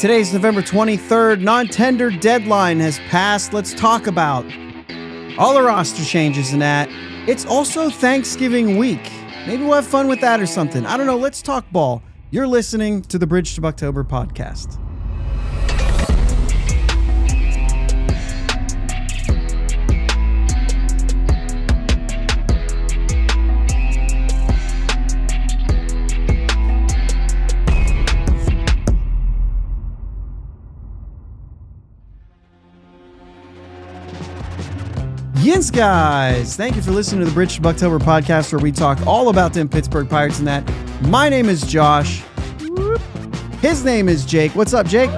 Today's November 23rd. Non-tender deadline has passed. Let's talk about all the roster changes and that. It's also Thanksgiving week. Maybe we'll have fun with that or something. I don't know. Let's talk ball. You're listening to the Bridge to Buctober podcast. Yins, guys. Thank you for listening to the Bridge to Buctober podcast, where we talk all about them Pittsburgh Pirates and that. My name is Josh. His name is Jake. What's up, Jake?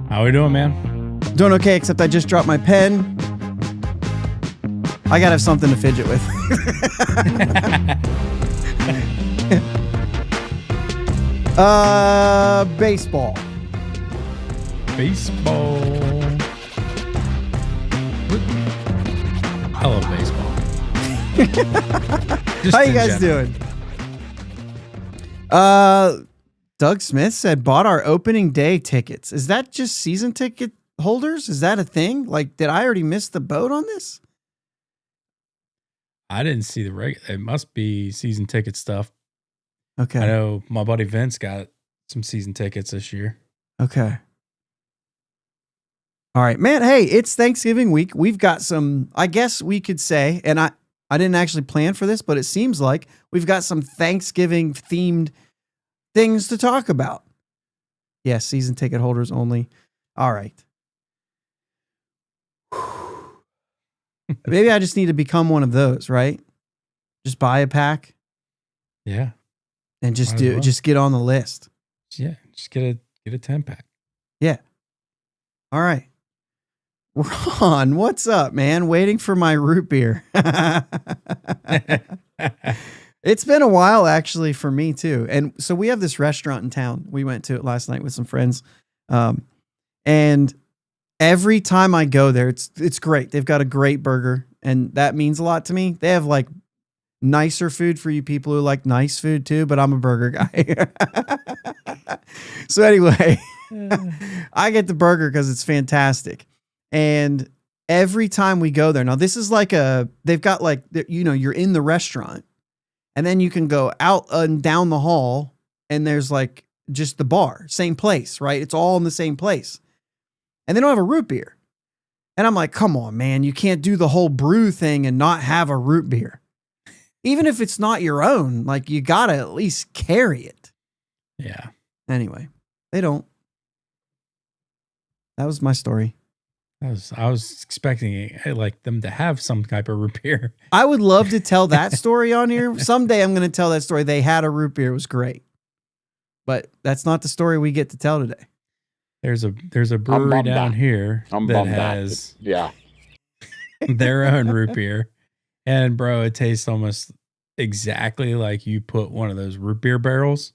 How we doing, man? Doing okay, except I just dropped my pen. I gotta have something to fidget with. Baseball. Baseball. I love baseball. How you guys doing? Doug Smith said, bought our opening day tickets. Is that just season ticket holders? Is that a thing? Like, did I already miss the boat on this? I didn't see the regular. It must be season ticket stuff. Okay. I know my buddy Vince got some season tickets this year. Okay. All right, man. Hey, it's Thanksgiving week. We've got some, I guess we could say, and I didn't actually plan for this, but it seems like we've got some Thanksgiving themed things to talk about. Yes, season ticket holders only. All right. Maybe I just need to become one of those, right? Just buy a pack. Yeah. And just get on the list. Yeah, just get a 10-pack. Yeah. All right. Ron, what's up, man? Waiting for my root beer. It's been a while, actually, for me, too. And so we have this restaurant in town. We went to it last night with some friends. And every time I go there, it's great. They've got a great burger, and that means a lot to me. They have, like, nicer food for you people who like nice food, too, but I'm a burger guy. So anyway, I get the burger because it's fantastic. And every time we go there, now this is like they've got like, you're in the restaurant and then you can go out and down the hall and there's like just the bar, same place, right? It's all in the same place. And they don't have a root beer. And I'm like, come on, man, you can't do the whole brew thing and not have a root beer. Even if it's not your own, like you got to at least carry it. Yeah. Anyway, they don't. That was my story. I was expecting like them to have some type of root beer. I would love to tell that story on here. Someday I'm going to tell that story. They had a root beer. It was great. But that's not the story we get to tell today. There's a brewery down here that has their own root beer. And bro, it tastes almost exactly like you put one of those root beer barrels,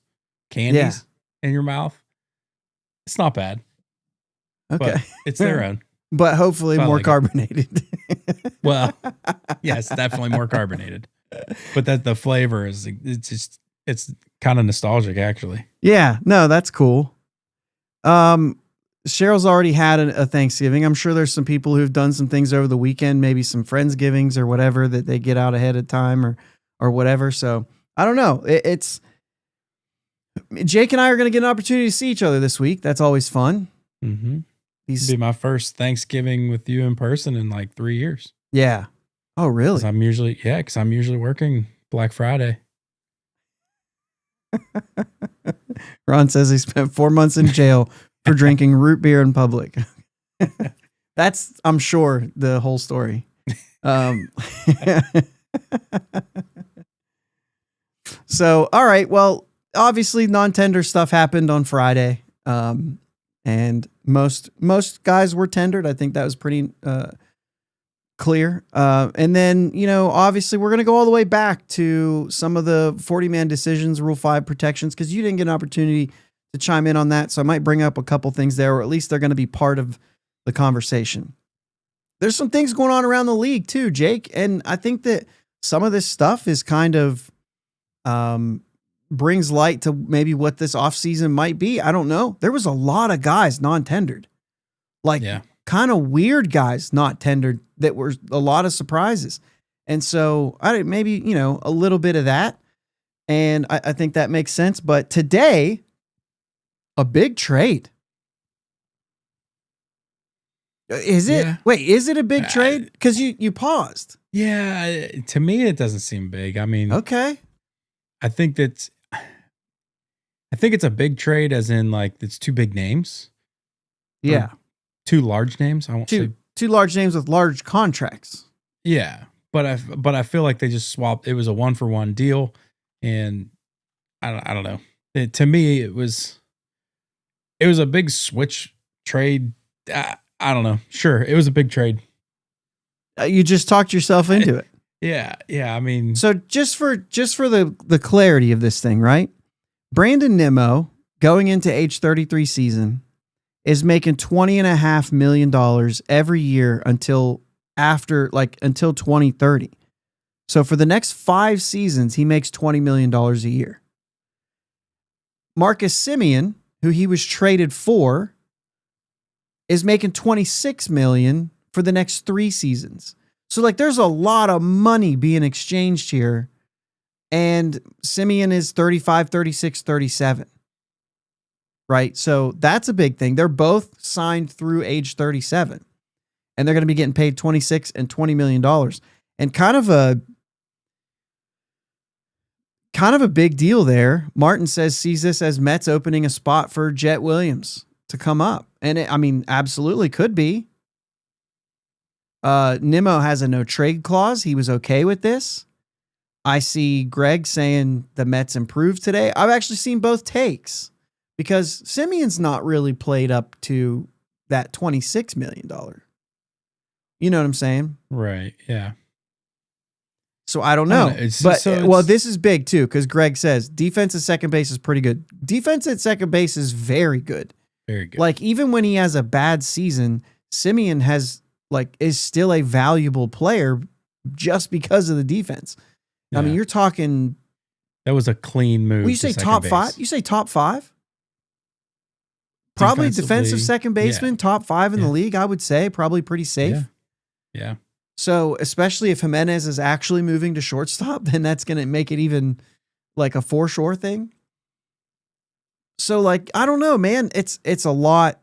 candies in your mouth. It's not bad. Okay. But it's their own. But hopefully more carbonated. Well, yes, definitely more carbonated. But that the flavor is, it's kind of nostalgic, actually. Yeah, no, that's cool. Cheryl's already had a Thanksgiving. I'm sure there's some people who've done some things over the weekend, maybe some Friendsgivings or whatever that they get out ahead of time or whatever. So I don't know. It's Jake and I are going to get an opportunity to see each other this week. That's always fun. Mm-hmm. It'll be my first Thanksgiving with you in person in like 3 years. Yeah. Oh, really? Because I'm usually working Black Friday. Ron says he spent 4 months in jail for drinking root beer in public. That's, I'm sure, the whole story. So, all right. Well, obviously non-tender stuff happened on Friday. And most guys were tendered. I think that was pretty clear. And then, obviously we're going to go all the way back to some of the 40-man decisions, Rule 5 protections, because you didn't get an opportunity to chime in on that. So I might bring up a couple things there, or at least they're going to be part of the conversation. There's some things going on around the league too, Jake. And I think that some of this stuff is kind of brings light to maybe what this offseason might be. I don't know. There was a lot of guys non-tendered, like kind of weird guys not tendered that were a lot of surprises. And so maybe, a little bit of that. And I think that makes sense. But today, a big trade. Is it? Yeah. Wait, is it a big trade? Because you paused. Yeah, to me, it doesn't seem big. I mean, okay. I think it's a big trade, as in like it's two big names. Yeah, two large names. I won't say two large names with large contracts. Yeah, but I feel like they just swapped. It was a 1-for-1 deal, and I don't know. To me, it was a big switch trade. I don't know. Sure, it was a big trade. You just talked yourself into it. Yeah. I mean, so just for the clarity of this thing, right? Brandon Nimmo going into age 33 season is making $20.5 million every year until 2030. So for the next 5 seasons, he makes $20 million a year. Marcus Semien, who he was traded for, is making $26 million for the next 3 seasons. So there's a lot of money being exchanged here. And Semien is 35, 36, 37. Right? So that's a big thing. They're both signed through age 37. And they're going to be getting paid $26 and $20 million. And kind of a big deal there. Martin sees this as Mets opening a spot for Jet Williams to come up. And absolutely could be. Nimmo has a no trade clause. He was okay with this. I see Greg saying the Mets improved today. I've actually seen both takes because Semien's not really played up to that $26 million. You know what I'm saying? Right. Yeah. So I don't know. This is big too, because Greg says defense at second base is pretty good. Defense at second base is very good. Very good. Even when he has a bad season, Semien is still a valuable player just because of the defense. Yeah. I mean, you're talking. That was a clean move. Well, you say top 5? You say top 5? Probably defensive second baseman, top 5 in the league, I would say. Probably pretty safe. Yeah. So, especially if Jimenez is actually moving to shortstop, then that's going to make it even like a for sure thing. So, I don't know, man. It's a lot.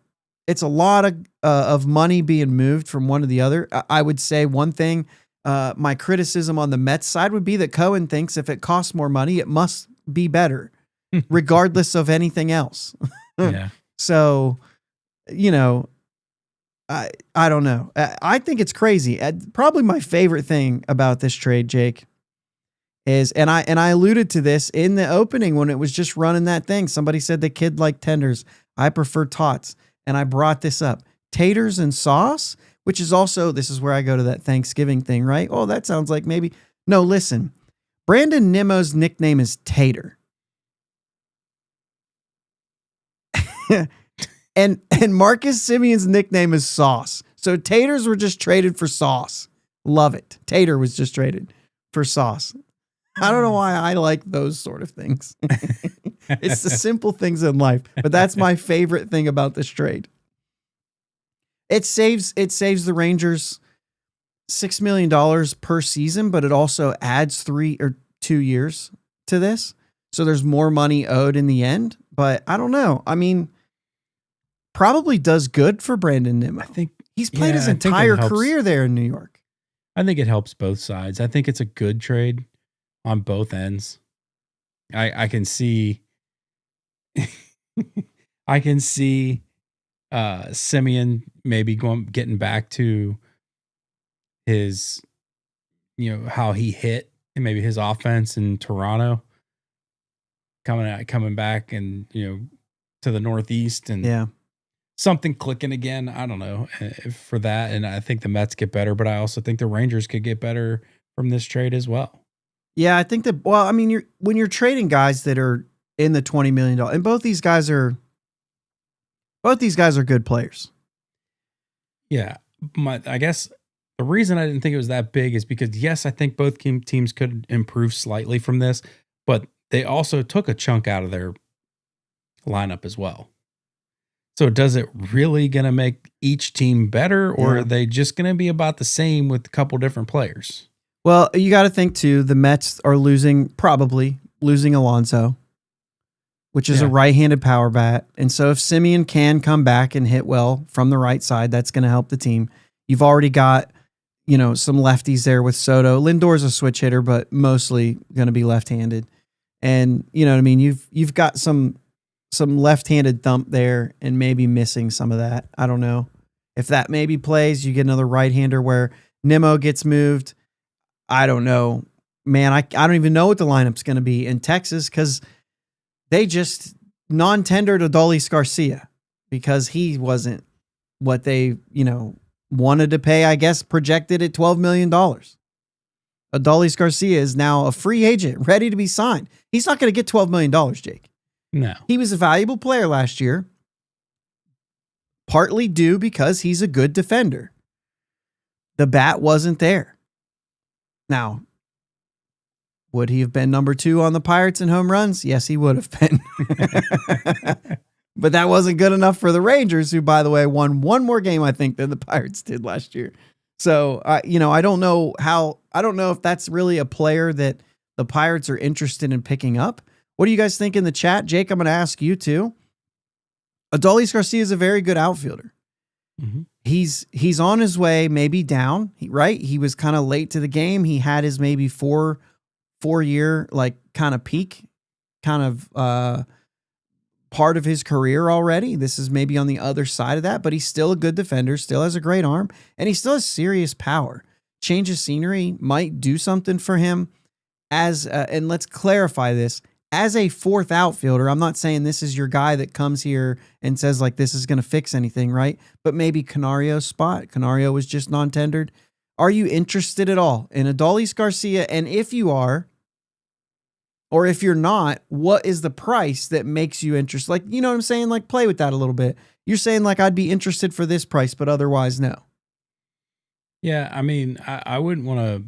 It's a lot of money being moved from one to the other. I would say one thing, my criticism on the Mets side would be that Cohen thinks if it costs more money, it must be better, regardless of anything else. Yeah. So, I don't know. I think it's crazy. Probably my favorite thing about this trade, Jake, is, and I alluded to this in the opening when it was just running that thing. Somebody said the kid liked tenders. I prefer tots. And I brought this up. Taters and sauce, which is also, this is where I go to that Thanksgiving thing, right? Oh, that sounds like maybe. No, listen. Brandon Nimmo's nickname is Tater. and Marcus Semien's nickname is Sauce. So taters were just traded for sauce. Love it. Tater was just traded for sauce. I don't know why I like those sort of things. It's the simple things in life, but that's my favorite thing about this trade. It saves the Rangers $6 million per season, but it also adds 3 or 2 years to this. So there's more money owed in the end, but I don't know. I mean, probably does good for Brandon Nimmo. I think he's played his entire career there in New York. I think it helps both sides. I think it's a good trade on both ends. I can see Semien maybe getting back to his, how he hit and maybe his offense in Toronto, coming back and, to the Northeast and something clicking again. I don't know for that. And I think the Mets get better, but I also think the Rangers could get better from this trade as well. Yeah, I think that, when you're trading guys that are in the $20 million, and both these guys are good players. Yeah. I guess the reason I didn't think it was that big is because, yes, I think both teams could improve slightly from this, but they also took a chunk out of their lineup as well. So does it really going to make each team better, or are they just going to be about the same with a couple different players? Well, you got to think too, the Mets are probably losing Alonso, which is a right-handed power bat. And so if Simeon can come back and hit well from the right side, that's going to help the team. You've already got, some lefties there with Soto. Lindor's a switch hitter, but mostly going to be left-handed. And you know what I mean? You've got some left-handed thump there and maybe missing some of that. I don't know. If that maybe plays, you get another right-hander where Nimmo gets moved. I don't know. Man, I don't even know what the lineup's going to be in Texas because they just non-tendered Adolis Garcia because he wasn't what they, wanted to pay, I guess, projected at $12 million. Adolis Garcia is now a free agent, ready to be signed. He's not going to get $12 million, Jake. No. He was a valuable player last year, partly due because he's a good defender. The bat wasn't there. Now, would he have been number 2 on the Pirates in home runs? Yes, he would have been. But that wasn't good enough for the Rangers, who, by the way, won one more game, I think, than the Pirates did last year. So, I don't know if that's really a player that the Pirates are interested in picking up. What do you guys think in the chat? Jake, I'm going to ask you too. Adolis Garcia is a very good outfielder. Mm-hmm. He's on his way, maybe down, right? He was kind of late to the game. He had his maybe four-year kind of peak, kind of part of his career already. This is maybe on the other side of that, but he's still a good defender, still has a great arm, and he still has serious power. Change of scenery might do something for him and let's clarify this, as a fourth outfielder. I'm not saying this is your guy that comes here and says this is going to fix anything, right? But maybe Canario's spot. Canario was just non-tendered. Are you interested at all in Adolis Garcia? And if you are, or if you're not, what is the price that makes you interested? You know what I'm saying? Play with that a little bit. You're saying I'd be interested for this price, but otherwise no. Yeah, I mean, I wouldn't want to.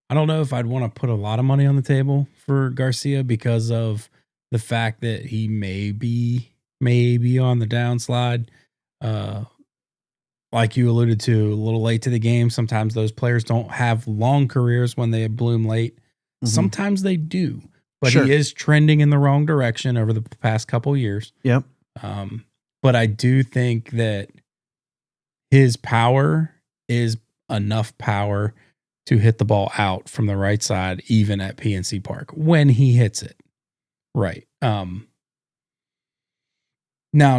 I don't know if I'd want to put a lot of money on the table for Garcia because of the fact that he may be on the downslide. Like you alluded to, a little late to the game. Sometimes those players don't have long careers when they bloom late. Mm-hmm. Sometimes they do, but He is trending in the wrong direction over the past couple years. Yep. But I do think that his power is enough power to hit the ball out from the right side, even at PNC Park when he hits it. Right. Now,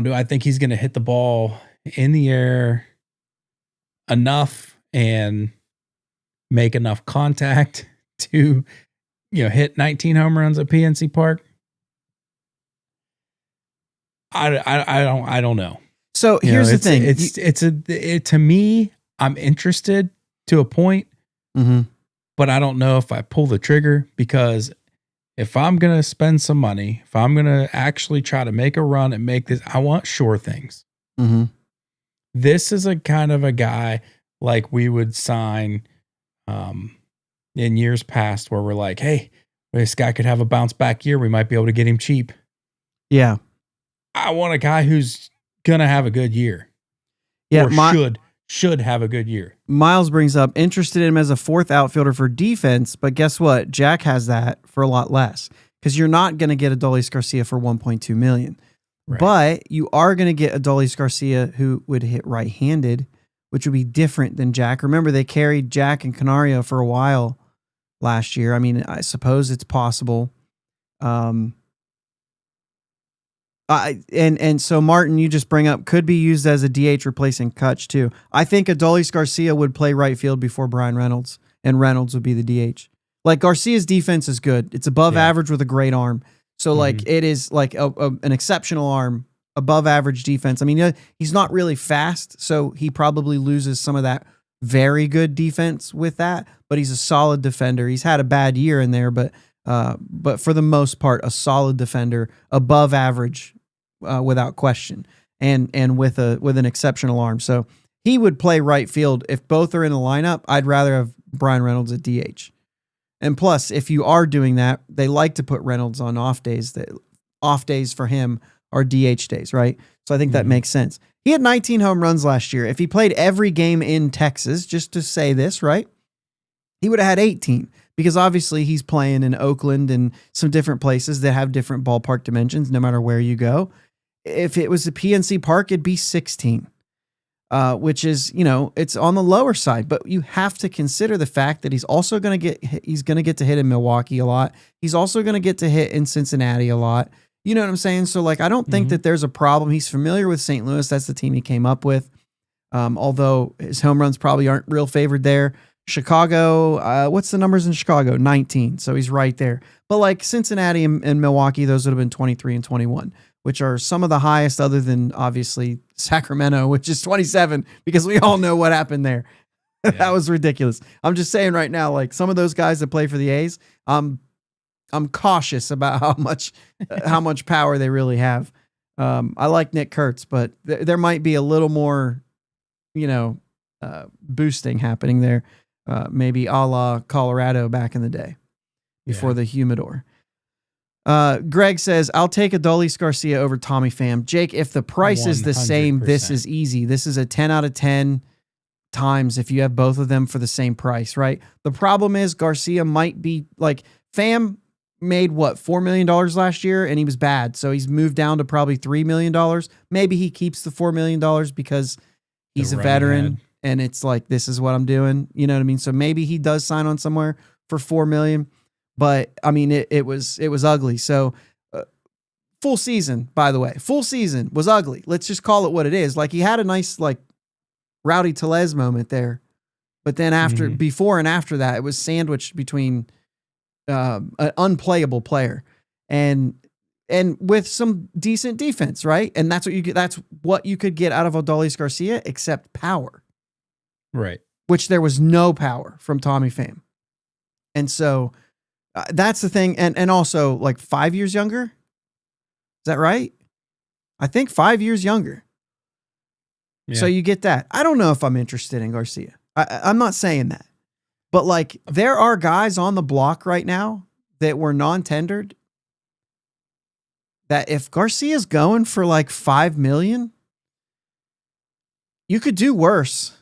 do I think he's going to hit the ball in the air enough and make enough contact to, hit 19 home runs at PNC Park? I don't know. So here's the thing. To me, I'm interested to a point. Mm-hmm. But I don't know if I pull the trigger, because if I'm going to spend some money, if I'm going to actually try to make a run and make this, I want sure things. Mm-hmm. This is a kind of a guy like we would sign in years past where we're like, hey, this guy could have a bounce back year. We might be able to get him cheap. Yeah. I want a guy who's going to have a good year. Yeah. Or should have a good year. Miles brings up interested in him as a fourth outfielder for defense, but guess what? Jack has that for a lot less, because you're not going to get Adolis Garcia for $1.2 million. Right. But you are going to get Adolis Garcia who would hit right-handed, which would be different than Jack. Remember, they carried Jack and Canario for a while last year. I mean, I suppose it's possible. And so Martin, you just bring up, could be used as a DH replacing Kutch too. I think Adolis Garcia would play right field before Brian Reynolds, and Reynolds would be the DH. Garcia's defense is good. It's above average with a great arm. So it is an exceptional arm, above average defense. I mean, he's not really fast, so he probably loses some of that very good defense with that, but he's a solid defender. He's had a bad year in there, but for the most part, a solid defender, above average, without question, and with an exceptional arm. So he would play right field. If both are in the lineup, I'd rather have Brian Reynolds at DH. And plus, if you are doing that, they like to put Reynolds on off days. That off days for him are DH days, right? So I think that makes sense. He had 19 home runs last year. If he played every game in Texas, just to say this, right, he would have had 18 because obviously he's playing in Oakland and some different places that have different ballpark dimensions no matter where you go. If it was the PNC Park, it'd be 16, which is, it's on the lower side. But you have to consider the fact that he's also going to get to hit in Milwaukee a lot. He's also going to get to hit in Cincinnati a lot. You know what I'm saying? So, I don't think that there's a problem. He's familiar with St. Louis. That's the team he came up with. Although his home runs probably aren't real favored there. Chicago, what's the numbers in Chicago? 19. So he's right there. But Cincinnati and Milwaukee, those would have been 23 and 21, which are some of the highest other than obviously Sacramento, which is 27, because we all know what happened there. Yeah. That was ridiculous. I'm just saying right now, some of those guys that play for the A's, I'm cautious about how much power they really have. I like Nick Kurtz, but there might be a little more, boosting happening there. Maybe a la Colorado back in the day before the humidor. Greg says, I'll take Adolis Garcia over Tommy Pham. Jake, if the price is the same, this is easy. This is a 10 out of 10 times if you have both of them for the same price, right? The problem is Garcia might be Pham made $4 million last year and he was bad. So he's moved down to probably $3 million. Maybe he keeps the $4 million because he's a veteran and it's this is what I'm doing. You know what I mean? So maybe he does sign on somewhere for $4 million, but I mean, it was ugly. So full season, by the way, full season was ugly. Let's just call it what it is. He had a nice, Rowdy Tellez moment there, but then before and after that, it was sandwiched between an unplayable player and with some decent defense, right? And that's what you get. That's what you could get out of Adolis Garcia, except power, right? Which there was no power from Tommy Pham, and so that's the thing. And also 5 years younger. Is that right? I think 5 years younger. Yeah. So you get that. I don't know if I'm interested in Garcia. I'm not saying that. But there are guys on the block right now that were non-tendered that if Garcia's going for $5 million, you could do worse.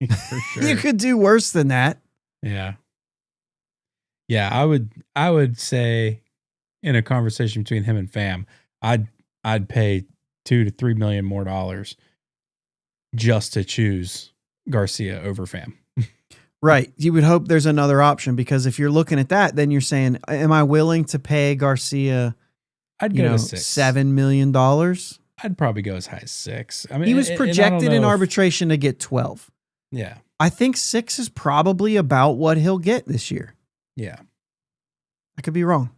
For sure. You could do worse than that. Yeah. Yeah. I would say in a conversation between him and Pham, I'd pay $2 to $3 million more just to choose Garcia over Pham. Right. You would hope there's another option because if you're looking at that, then you're saying, am I willing to pay Garcia, I'd go to $7 million? I'd probably go as high as 6. I mean, he was projected in arbitration to get 12. Yeah. I think 6 is probably about what he'll get this year. Yeah. I could be wrong.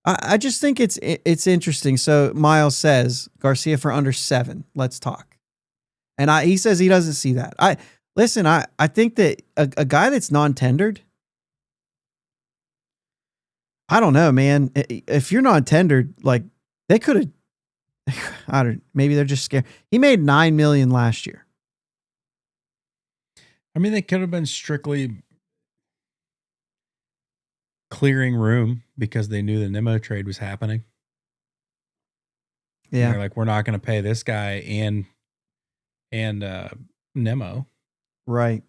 I just think it's interesting. So Miles says Garcia for under 7. Let's talk. And he says he doesn't see that. Listen, I think that a guy that's non-tendered, I don't know, man. If you're non-tendered, they could have, maybe they're just scared. He made $9 million last year. I mean, they could have been strictly clearing room because they knew the Nemo trade was happening. Yeah. And they're we're not going to pay this guy and Nemo. Right.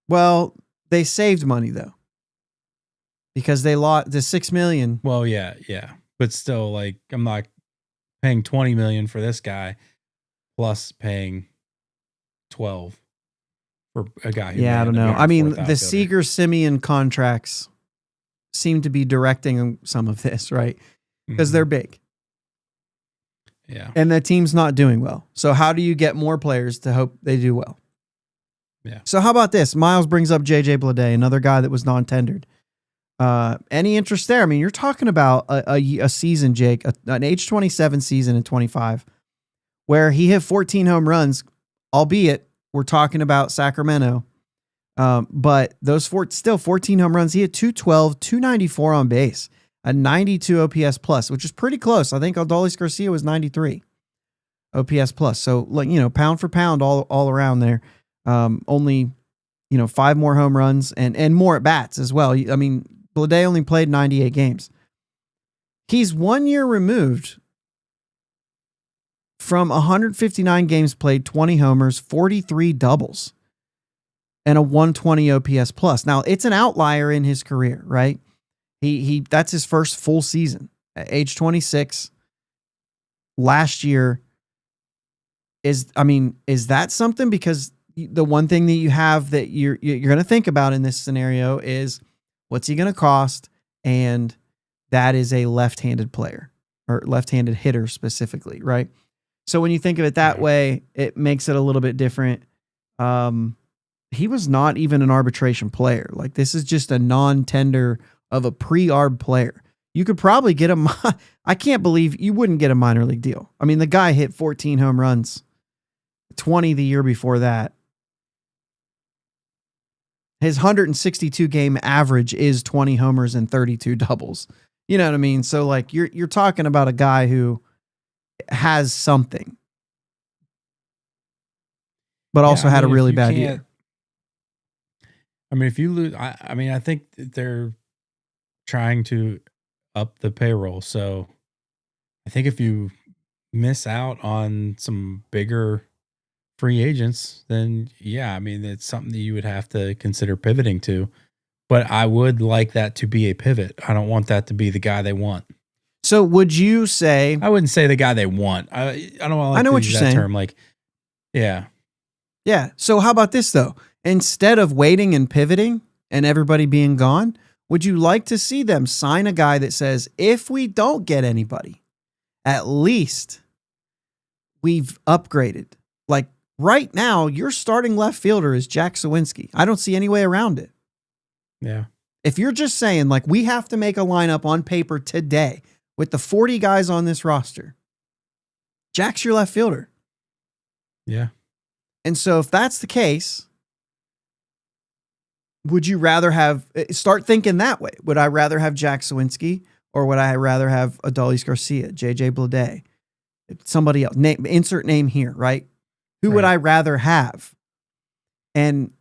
Well, they saved money though, because they lost the $6 million. Well, yeah, but still, I'm not paying $20 million for this guy, plus paying 12 for a guy. Who I don't know. I mean, the Seager-Simeon contracts seem to be directing some of this, right? Because they're big. Yeah. And the team's not doing well. So how do you get more players to hope they do well? Yeah. So how about this? Miles brings up JJ Bleday, another guy that was non-tendered. Any interest there? I mean, you're talking about a season, Jake, an age 27 season and 25, where he hit 14 home runs, albeit we're talking about Sacramento. But those 14 home runs, he had 212, 294 on base. A 92 OPS plus, which is pretty close. I think Adolis Garcia was 93 OPS plus. So pound for pound all around there. Only, 5 more home runs and more at bats as well. I mean, Bleday only played 98 games. He's 1 year removed from 159 games played, 20 homers, 43 doubles, and a 120 OPS plus. Now, it's an outlier in his career, right? He that's his first full season at age 26. Last year is that something? Because the one thing that you have that you're going to think about in this scenario is what's he going to cost, and that is a left-handed player or left-handed hitter specifically, right? So when you think of it that way, it makes it a little bit different. He was not even an arbitration player. Like, this is just a non-tender of a pre-arb player. You could probably get him. I can't believe you wouldn't get a minor league deal. I mean, the guy hit 14 home runs, 20 the year before that. His 162 game average is 20 homers and 32 doubles. You know what I mean? So like you're talking about a guy who has something, but also had a really bad year. I mean, if you lose, I think they're trying to up the payroll. So I think if you miss out on some bigger free agents, then yeah, I mean, it's something that you would have to consider pivoting to. But I would like that to be a pivot. I don't want that to be the guy they want. So would you say? I wouldn't say the guy they want. I don't want. I know what you're saying. Term, like, yeah. So how about this though? Instead of waiting and pivoting and everybody being gone, would you like to see them sign a guy that says, if we don't get anybody, at least we've upgraded? Like right now, your starting left fielder is Jack Sawinski. I don't see any way around it. Yeah. If you're just saying like, we have to make a lineup on paper today with the 40 guys on this roster, Jack's your left fielder. Yeah. And so if that's the case, would you rather start thinking that way? Would I rather have Jack Sawinski, or would I rather have Adolis Garcia, JJ Bleday, somebody else, insert name here, right? Who would I rather have? And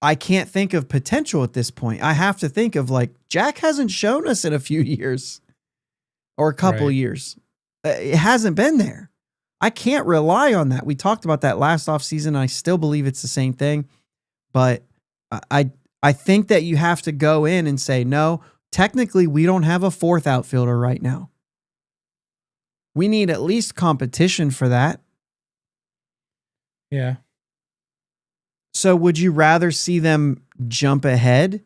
I can't think of potential at this point. I have to think of like, Jack hasn't shown us in a few years or a couple years. It hasn't been there. I can't rely on that. We talked about that last offseason. I still believe it's the same thing, but I think that you have to go in and say, no, technically we don't have a fourth outfielder right now. We need at least competition for that. Yeah. So would you rather see them jump ahead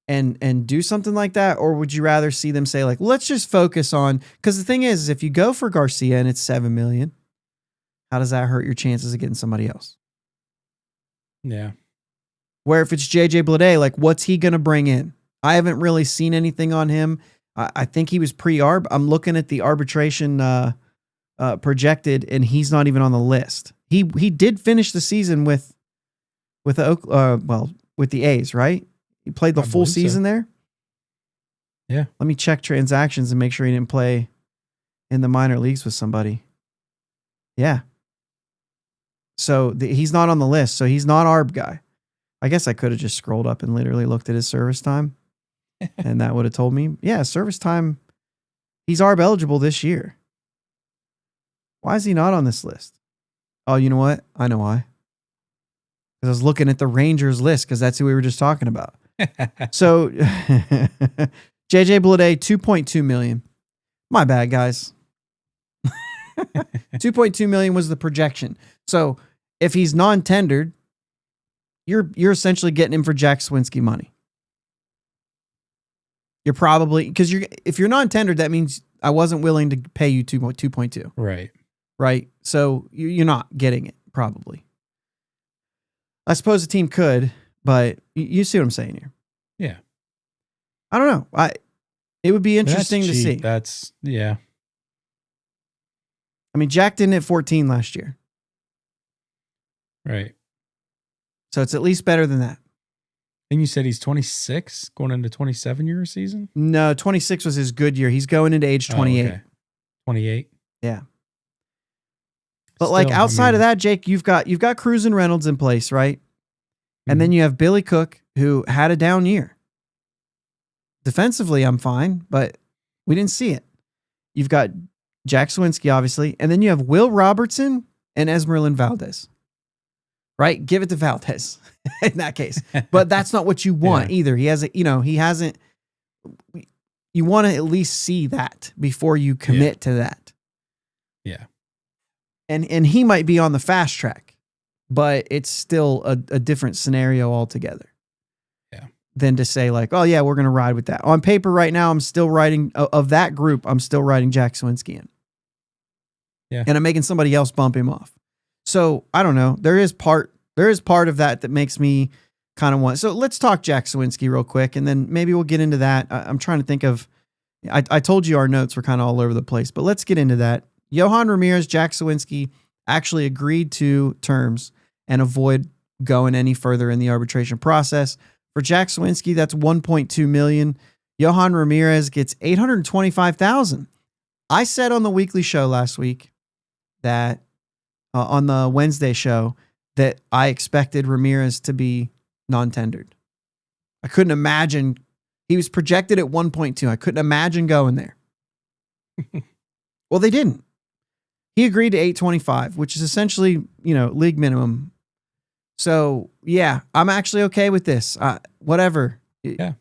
and do something like that? Or would you rather see them say like, let's just focus on, because the thing is, if you go for Garcia and it's $7 million, how does that hurt your chances of getting somebody else? Yeah. Where if it's JJ Bleday, like what's he going to bring in? I haven't really seen anything on him. I think he was pre-arb. I'm looking at the arbitration projected, and he's not even on the list. He did finish the season with the A's, right? He played the full season there. Yeah. Let me check transactions and make sure he didn't play in the minor leagues with somebody. Yeah. So he's not on the list. So he's not ARB guy. I guess I could have just scrolled up and literally looked at his service time, and that would have told me, yeah, service time. He's ARB eligible this year. Why is he not on this list? Oh, you know what? I know why. Because I was looking at the Rangers list, because that's who we were just talking about. So JJ Bleday, $2.2 million. My bad, guys. $2.2 million was the projection. So if he's non-tendered, you're essentially getting him for Jack Sawinski money. You're probably, because if you're non-tendered, that means I wasn't willing to pay you 2.2. Right. Right. So you're not getting it, probably. I suppose the team could, but you see what I'm saying here. Yeah. I don't know. It would be interesting to see. Yeah. I mean, Jack didn't hit 14 last year. Right. So it's at least better than that. And you said he's 26 going into 27-year season? No, 26 was his good year. He's going into age 28. Okay. 28? Yeah. But still, outside of that, Jake, you've got Cruz and Reynolds in place, right? And then you have Billy Cook, who had a down year. Defensively, I'm fine, but we didn't see it. You've got Jack Sawinski, obviously, and then you have Will Robertson and Esmeralyn Valdez. Right? Give it to Valdez in that case. But that's not what you want either. He hasn't. You want to at least see that before you commit to that. Yeah. And he might be on the fast track, but it's still a different scenario altogether. Yeah. Than to say like, oh yeah, we're going to ride with that. On paper right now, I'm still riding of that group. I'm still riding Jack Sawinski in. Yeah. And I'm making somebody else bump him off. So I don't know. There is part of that makes me kind of want. So let's talk Jack Sawinski real quick, and then maybe we'll get into that. I'm trying to think of. I told you our notes were kind of all over the place, but let's get into that. Yohan Ramirez, Jack Sawinski actually agreed to terms and avoid going any further in the arbitration process. For Jack Sawinski, that's $1.2 million. Yohan Ramirez gets $825,000. I said on the weekly show last week that on the Wednesday show that I expected Ramirez to be non-tendered. I couldn't imagine. He was projected at 1.2. I couldn't imagine going there. Well, they didn't. He agreed to 825, which is essentially, league minimum. So yeah, I'm actually okay with this. Whatever. Yeah.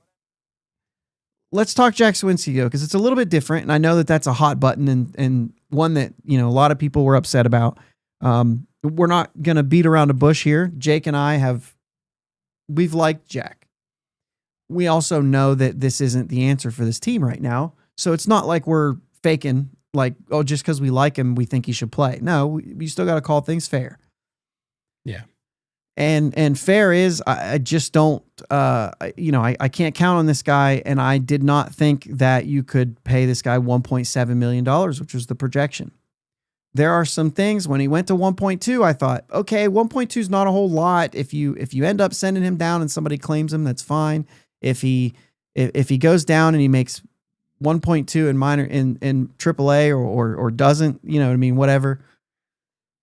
Let's talk Jack Sawinski though, because it's a little bit different. And I know that that's a hot button and one that, a lot of people were upset about. We're not going to beat around a bush here. Jake and I we've liked Jack. We also know that this isn't the answer for this team right now. So it's not like we're faking like, oh, just because we like him, we think he should play. No, we still got to call things fair. Yeah. And fair is, I just don't, I can't count on this guy. And I did not think that you could pay this guy $1.7 million, which was the projection. There are some things when he went to 1.2, I thought, okay, 1.2 is not a whole lot. If you end up sending him down and somebody claims him, that's fine. If he goes down and he makes 1.2 in minor in AAA or doesn't, whatever.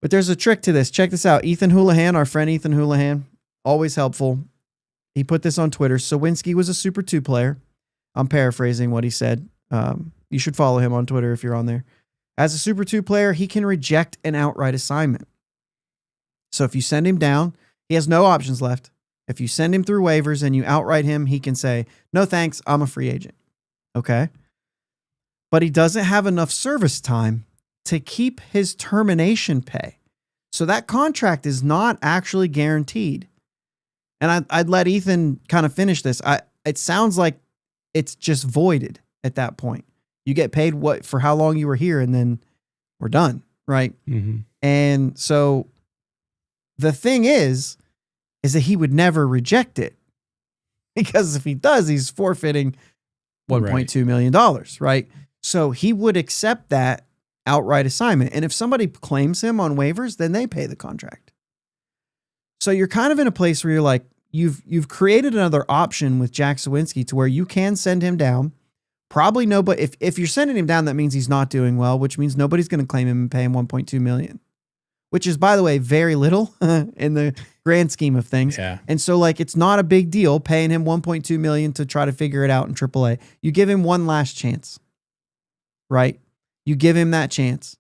But there's a trick to this. Check this out. Ethan Houlihan, our friend Ethan Houlihan, always helpful. He put this on Twitter. Sawinski was a Super 2 player. I'm paraphrasing what he said. You should follow him on Twitter if you're on there. As a Super 2 player, he can reject an outright assignment. So if you send him down, he has no options left. If you send him through waivers and you outright him, he can say, no thanks, I'm a free agent. Okay? But he doesn't have enough service time to keep his termination pay. So that contract is not actually guaranteed. And I'd let Ethan kind of finish this. It sounds like it's just voided at that point. You get paid for how long you were here, and then we're done, right? Mm-hmm. And so the thing is that he would never reject it, because if he does, he's forfeiting $1.2 million, right? So he would accept that outright assignment. And if somebody claims him on waivers, then they pay the contract. So you're kind of in a place where you're like, you've created another option with Jack Sawinski to where you can send him down. Probably nobody, if you're sending him down, that means he's not doing well, which means nobody's going to claim him and pay him $1.2 million, which is, by the way, very little in the grand scheme of things. Yeah. And so it's not a big deal paying him $1.2 million to try to figure it out in AAA. You give him one last chance, right? You give him that chance.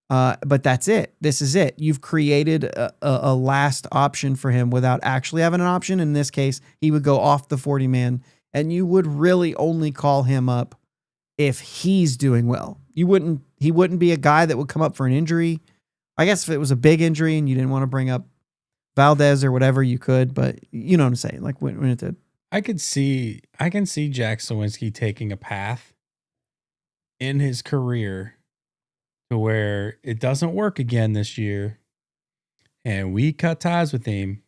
But that's it. This is it. You've created a last option for him without actually having an option. In this case, he would go off the 40-man, and you would really only call him up if he's doing well. He wouldn't be a guy that would come up for an injury. I guess if it was a big injury and you didn't want to bring up Valdez or whatever, you could, but you know what I'm saying? Like when it did. I can see Jack Sawinski taking a path in his career to where it doesn't work again this year, and we cut ties with him,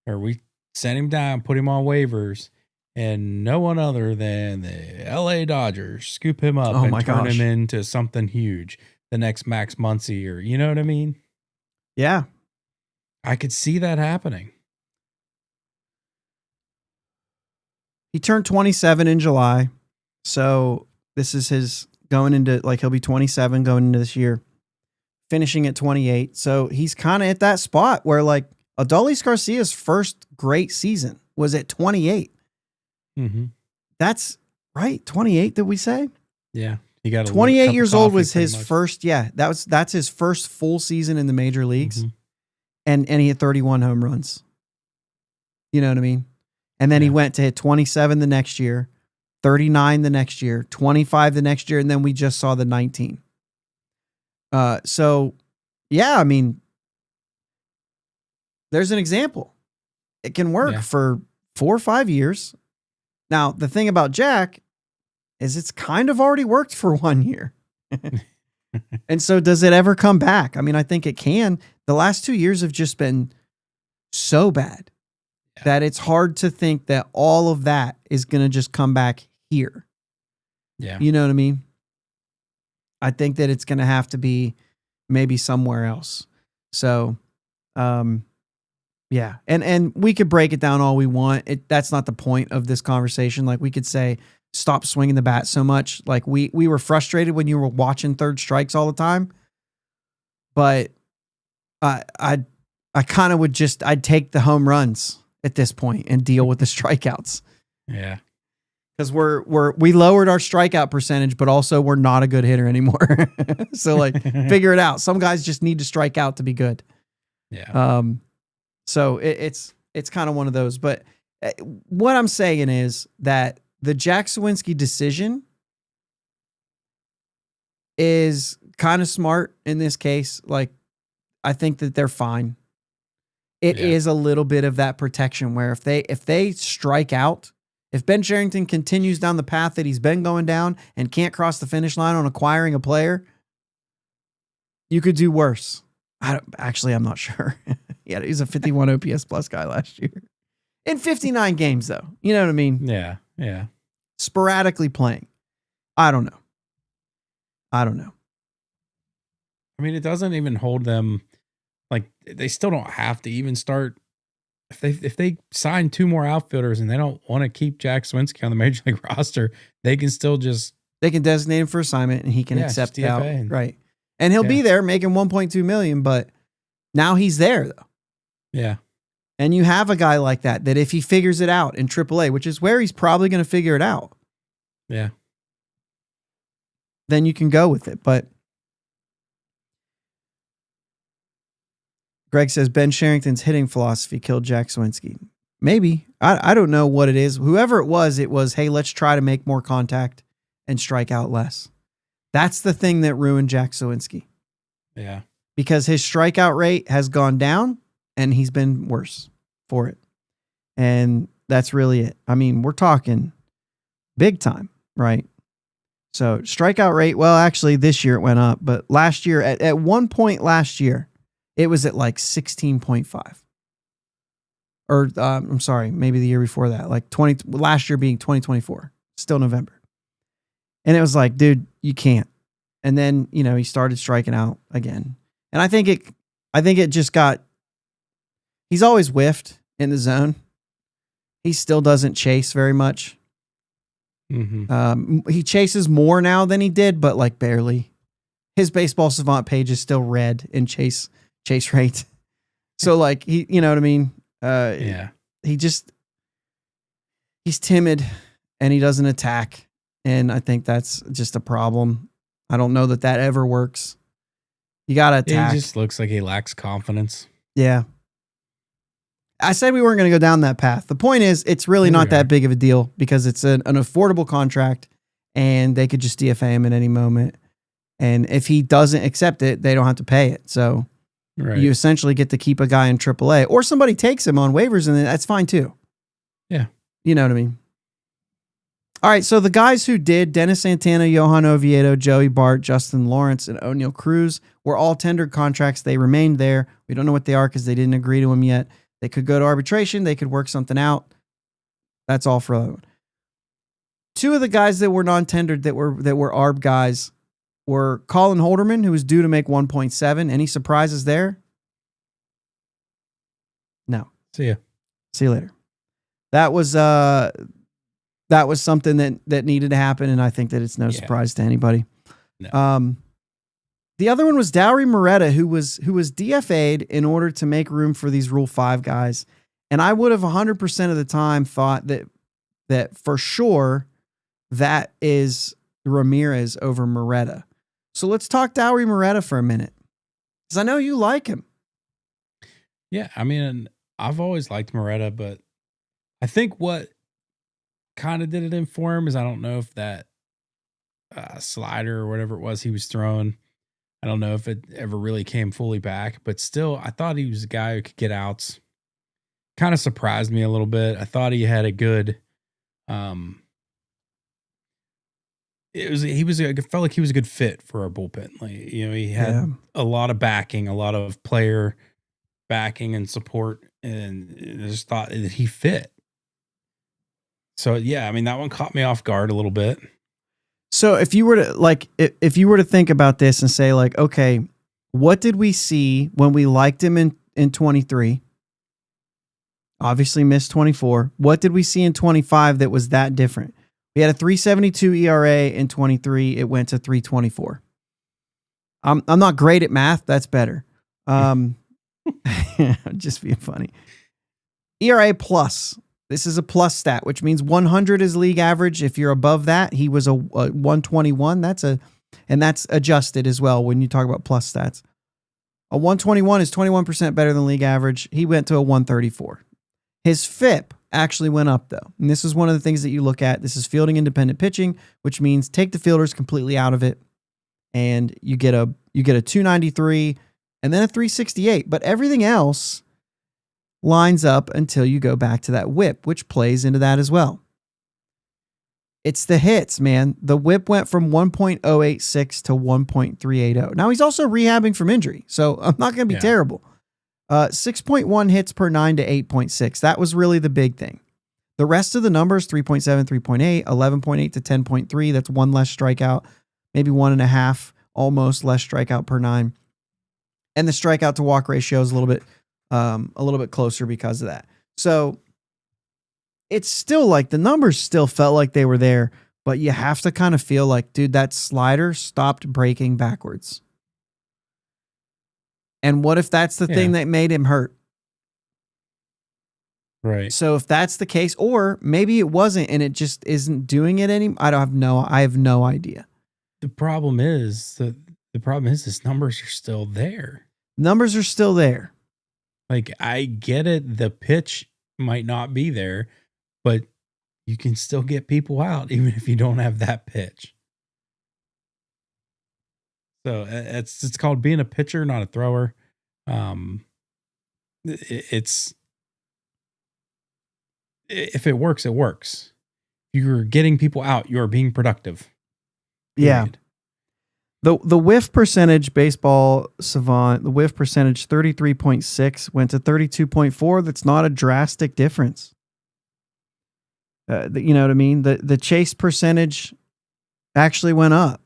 or we send him down, put him on waivers, and no one other than the LA Dodgers scoop him up and turn him into something huge, the next Max Muncy, or you know what I mean? Yeah. I could see that happening. He turned 27 in July. So this is his going into, he'll be 27 going into this year, finishing at 28. So he's kind of at that spot where Adolis Garcia's first great season was at 28. Mm-hmm. That's right. 28, did we say? Yeah. He got 28 years old was his first. Yeah. That's his first full season in the major leagues. Mm-hmm. And he hit 31 home runs. You know what I mean? And then he went to hit 27 the next year, 39 the next year, 25 the next year. And then we just saw the 19. So yeah, I mean, there's an example. It can work for 4 or 5 years. Now, the thing about Jack is it's kind of already worked for 1 year. And so does it ever come back? I mean, I think it can. The last 2 years have just been so bad that it's hard to think that all of that is going to just come back here. Yeah. You know what I mean? I think that it's going to have to be maybe somewhere else. So, yeah. And we could break it down all we want. That's not the point of this conversation. Like we could say, stop swinging the bat so much. Like we were frustrated when you were watching third strikes all the time, but I kind of would I'd take the home runs at this point and deal with the strikeouts. Yeah. Cause we lowered our strikeout percentage, but also we're not a good hitter anymore. So like figure it out. Some guys just need to strike out to be good. Yeah. So it's kind of one of those, but what I'm saying is that the Jack Suwinski decision is kind of smart in this case. Like, I think that they're fine. It is a little bit of that protection where if they strike out, if Ben Cherington continues down the path that he's been going down and can't cross the finish line on acquiring a player, you could do worse. I'm not sure. Yeah, he's a 51 OPS plus guy last year. In 59 games, though. You know what I mean? Yeah, yeah. Sporadically playing. I don't know. I mean, it doesn't even hold them. Like, they still don't have to even start. If they sign 2 more outfielders and they don't want to keep Jack Suwinski on the major league roster, they can still they can designate him for assignment and he can accept out. Right. And he'll be there making $1.2 million, but now he's there though. Yeah. And you have a guy like that if he figures it out in AAA, which is where he's probably going to figure it out. Yeah. Then you can go with it. But Greg says Ben Cherington's hitting philosophy killed Jack Suwinski. Maybe. I don't know what it is. Whoever it was, hey, let's try to make more contact and strike out less. That's the thing that ruined Jack Suwinski. Yeah. Because his strikeout rate has gone down and he's been worse for it. And that's really it. I mean, we're talking big time, right? So strikeout rate, well, actually this year it went up, but last year, at one point last year, it was at like 16.5. Or I'm sorry, maybe the year before that, like last year being 2024, still November. And it was like, dude, you can't. And then, he started striking out again. And I think it just he's always whiffed in the zone. He still doesn't chase very much. Mm-hmm. He chases more now than he did, but like barely. His Baseball Savant page is still red in chase rate. So like you know what I mean? Yeah. He's timid and he doesn't attack. And I think that's just a problem. I don't know that ever works. You got to attack. He just looks like he lacks confidence. Yeah. I said we weren't going to go down that path. The point is, it's really not that big of a deal because it's an affordable contract and they could just DFA him at any moment. And if he doesn't accept it, they don't have to pay it. So you essentially get to keep a guy in AAA or somebody takes him on waivers and that's fine too. Yeah. You know what I mean? All right, so the guys who did, Dennis Santana, Johan Oviedo, Joey Bart, Justin Lawrence, and O'Neal Cruz, were all tendered contracts. They remained there. We don't know what they are because they didn't agree to them yet. They could go to arbitration. They could work something out. That's all for that one. 2 of the guys that were non-tendered that were ARB guys were Colin Holderman, who was due to make 1.7. Any surprises there? No. See ya. See you later. That was something that needed to happen, and I think that it's no surprise to anybody. No. The other one was Dowry Moretta, who was DFA'd in order to make room for these Rule 5 guys. And I would have 100% of the time thought that for sure that is Ramirez over Moretta. So let's talk Dowry Moretta for a minute, because I know you like him. Yeah, I mean, I've always liked Moretta, but I think what kind of did it in for him is I don't know if that slider or whatever it was he was throwing, I don't know if it ever really came fully back, but still, I thought he was a guy who could get outs. Kind of surprised me a little bit. I thought he had a good, I felt like he was a good fit for our bullpen. Like, he had a lot of backing, a lot of player backing and support, and I just thought that he fit. So yeah, I mean, that one caught me off guard a little bit. So if you were to think about this and say like, okay, what did we see when we liked him in 23? Obviously missed 24. What did we see in 25 that was that different? We had a 3.72 ERA in 23. It went to 3.24. I'm not great at math. That's better. Just being funny. ERA plus. This is a plus stat, which means 100 is league average. If you're above that, he was a 121. And that's adjusted as well when you talk about plus stats. A 121 is 21% better than league average. He went to a 134. His FIP actually went up though. And this is one of the things that you look at. This is fielding independent pitching, which means take the fielders completely out of it. And you get a 293 and then a 368. But everything else lines up until you go back to that whip, which plays into that as well. It's the hits, man. The whip went from 1.086 to 1.380. Now he's also rehabbing from injury, so I'm not going to be terrible. 6.1 hits per 9 to 8.6. That was really the big thing. The rest of the numbers, 3.7, 3.8, 11.8 to 10.3. That's one less strikeout, maybe 1.5, almost less strikeout per 9. And the strikeout to walk ratio is a little bit closer because of that. So it's still like the numbers still felt like they were there, but you have to kind of feel like, dude, that slider stopped breaking backwards. And what if that's the thing that made him hurt? Right. So if that's the case, or maybe it wasn't and it just isn't doing it anymore. I have no idea. The problem is his numbers are still there. Numbers are still there. Like, I get it. The pitch might not be there, but you can still get people out even if you don't have that pitch. So it's called being a pitcher, not a thrower. If it works, it works. You're getting people out. You're being productive. Period. Yeah. The whiff percentage, Baseball Savant, the whiff percentage 33.6 went to 32.4. That's not a drastic difference. You know what I mean? The chase percentage actually went up.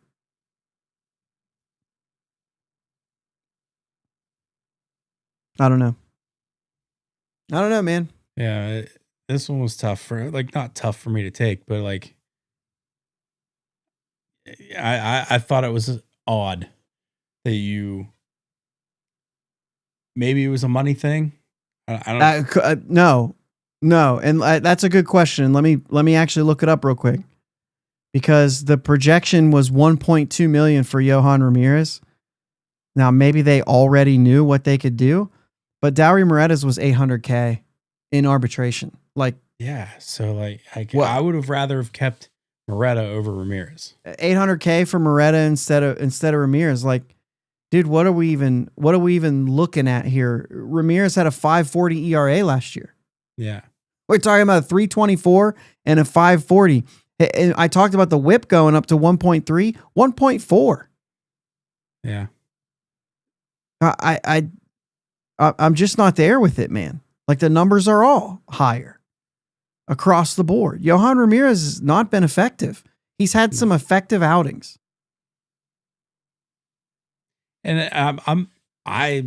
I don't know, man. Yeah, this one was tough not tough for me to take, but like, I thought it was odd that maybe it was a money thing. I don't know. No. And that's a good question. Let me actually look it up real quick, because the projection was 1.2 million for Yohan Ramirez. Now, maybe they already knew what they could do, but Dowry Moretta's was 800K in arbitration. Like, yeah. So like, I would have rather have kept Moretta over Ramirez. 800K for Moretta instead of Ramirez. Like, dude, what are we even looking at here? Ramirez had a 5.40 ERA last year. Yeah. We're talking about a 3.24 and a 5.40. And I talked about the whip going up to 1.3, 1.4. Yeah. I'm just not there with it, man. Like, the numbers are all higher across the board. Yohan Ramirez has not been effective. He's had some effective outings. And I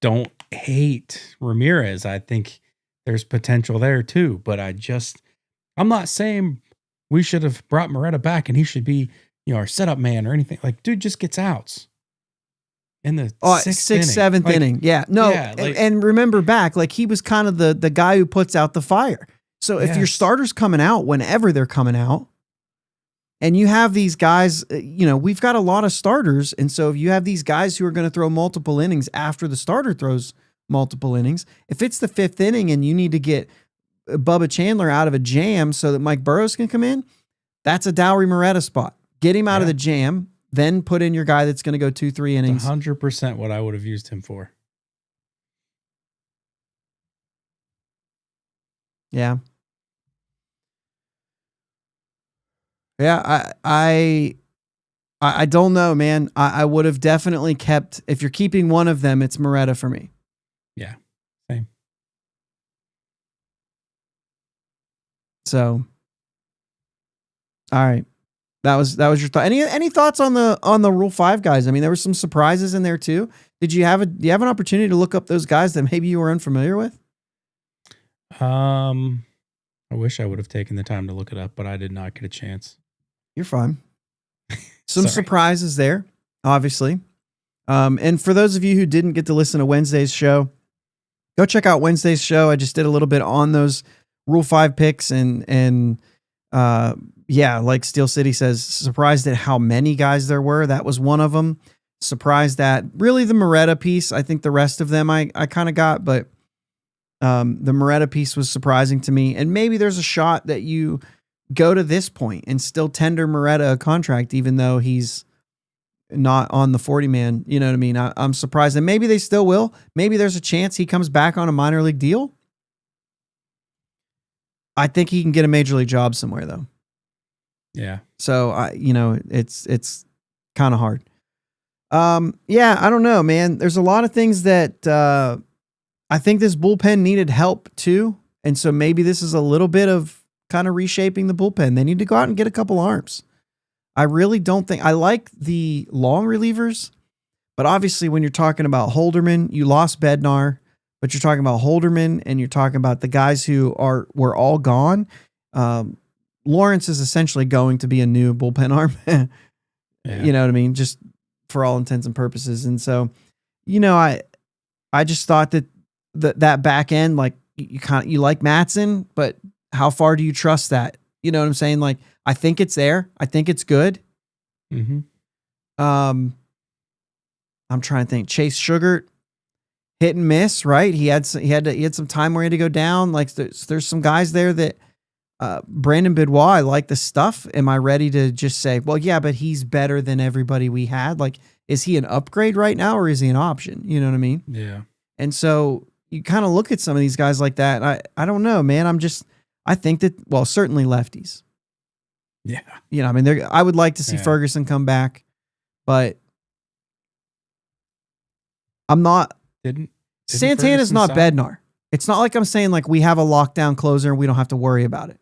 don't hate Ramirez. I think there's potential there too, but I'm not saying we should have brought Moretta back and he should be, our setup man or anything. Like, dude just gets outs. in the sixth, seventh inning. Yeah. No. Yeah, and remember back, like he was kind of the guy who puts out the fire. So if your starter's coming out whenever they're coming out, and you have these guys, we've got a lot of starters. And so if you have these guys who are going to throw multiple innings after the starter throws multiple innings, if it's the fifth inning and you need to get Bubba Chandler out of a jam so that Mike Burrows can come in, that's a Dowry Moretta spot. Get him out of the jam, then put in your guy that's going to go 2-3 innings. 100% what I would have used him for. Yeah. Yeah, I don't know, man. I would have definitely kept, if you're keeping one of them, it's Moretta for me. Yeah, same. So, all right. That was your thought. Any thoughts on the Rule 5 guys? I mean, there were some surprises in there too. Do you have an opportunity to look up those guys that maybe you were unfamiliar with? I wish I would have taken the time to look it up, but I did not get a chance. You're fine. Some surprises there, obviously. And for those of you who didn't get to listen to Wednesday's show, go check out Wednesday's show. I just did a little bit on those Rule 5 picks and like Steel City says, surprised at how many guys there were. That was one of them. Surprised at really the Moretta piece. I think the rest of them I kind of got, but the Moretta piece was surprising to me. And maybe there's a shot that you go to this point and still tender Moretta a contract, even though he's not on the 40-man. You know what I mean? I'm surprised. And maybe they still will. Maybe there's a chance he comes back on a minor league deal. I think he can get a major league job somewhere, though. Yeah. So, it's kind of hard. I don't know, man. There's a lot of things that I think this bullpen needed help too. And so maybe this is a little bit of kind of reshaping the bullpen. They need to go out and get a couple arms. I really don't think I like the long relievers, but obviously when you're talking about Holderman, you lost Bednar, but you're talking about Holderman and you're talking about the guys who were all gone. Lawrence is essentially going to be a new bullpen arm. You know what I mean? Just for all intents and purposes. And so, I just thought that back end, like you like Mattson, but how far do you trust that? You know what I'm saying? Like, I think it's there. I think it's good. Mm-hmm. I'm trying to think. Chase Sugar, hit and miss, right? He had some time where he had to go down. Like there's some guys there that Brandon Bidwell, I like the stuff. Am I ready to just say, well, yeah, but he's better than everybody we had? Like, is he an upgrade right now or is he an option? You know what I mean? Yeah. And so you kind of look at some of these guys like that. I don't know, man. I think that, well, certainly lefties. Yeah. I mean, I would like to see Ferguson come back, but I'm not. Santana's not Bednar. It's not like I'm saying like we have a lockdown closer and we don't have to worry about it.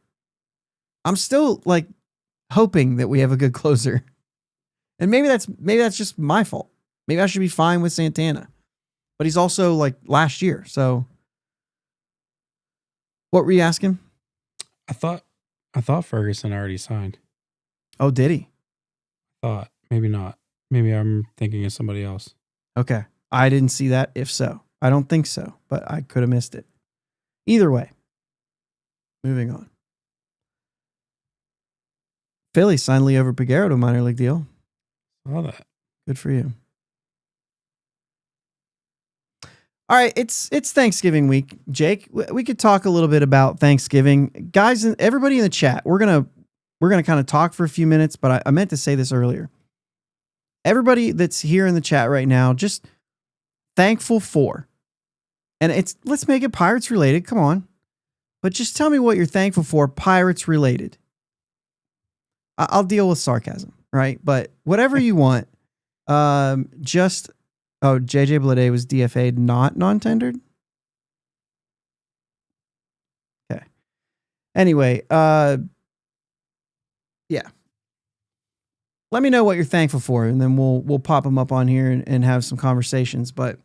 I'm still like hoping that we have a good closer. And maybe that's just my fault. Maybe I should be fine with Santana. But he's also like last year. So what were you asking? I thought Ferguson already signed. Oh, did he? Maybe not. Maybe I'm thinking of somebody else. Okay. I didn't see that. If so, I don't think so, but I could have missed it. Either way, moving on. Philly signed Leo Piguero to a minor league deal. Saw that. Good for you. All right, it's Thanksgiving week, Jake. We could talk a little bit about Thanksgiving, guys. Everybody in the chat, we're gonna kind of talk for a few minutes, but I meant to say this earlier. Everybody that's here in the chat right now, just thankful for, and let's make it Pirates related. Come on, but just tell me what you're thankful for, Pirates related. I'll deal with sarcasm, right? But whatever you want, just. Oh, JJ Bleday was DFA'd, not non-tendered? Okay. Anyway, yeah. Let me know what you're thankful for, and then we'll pop them up on here and have some conversations. But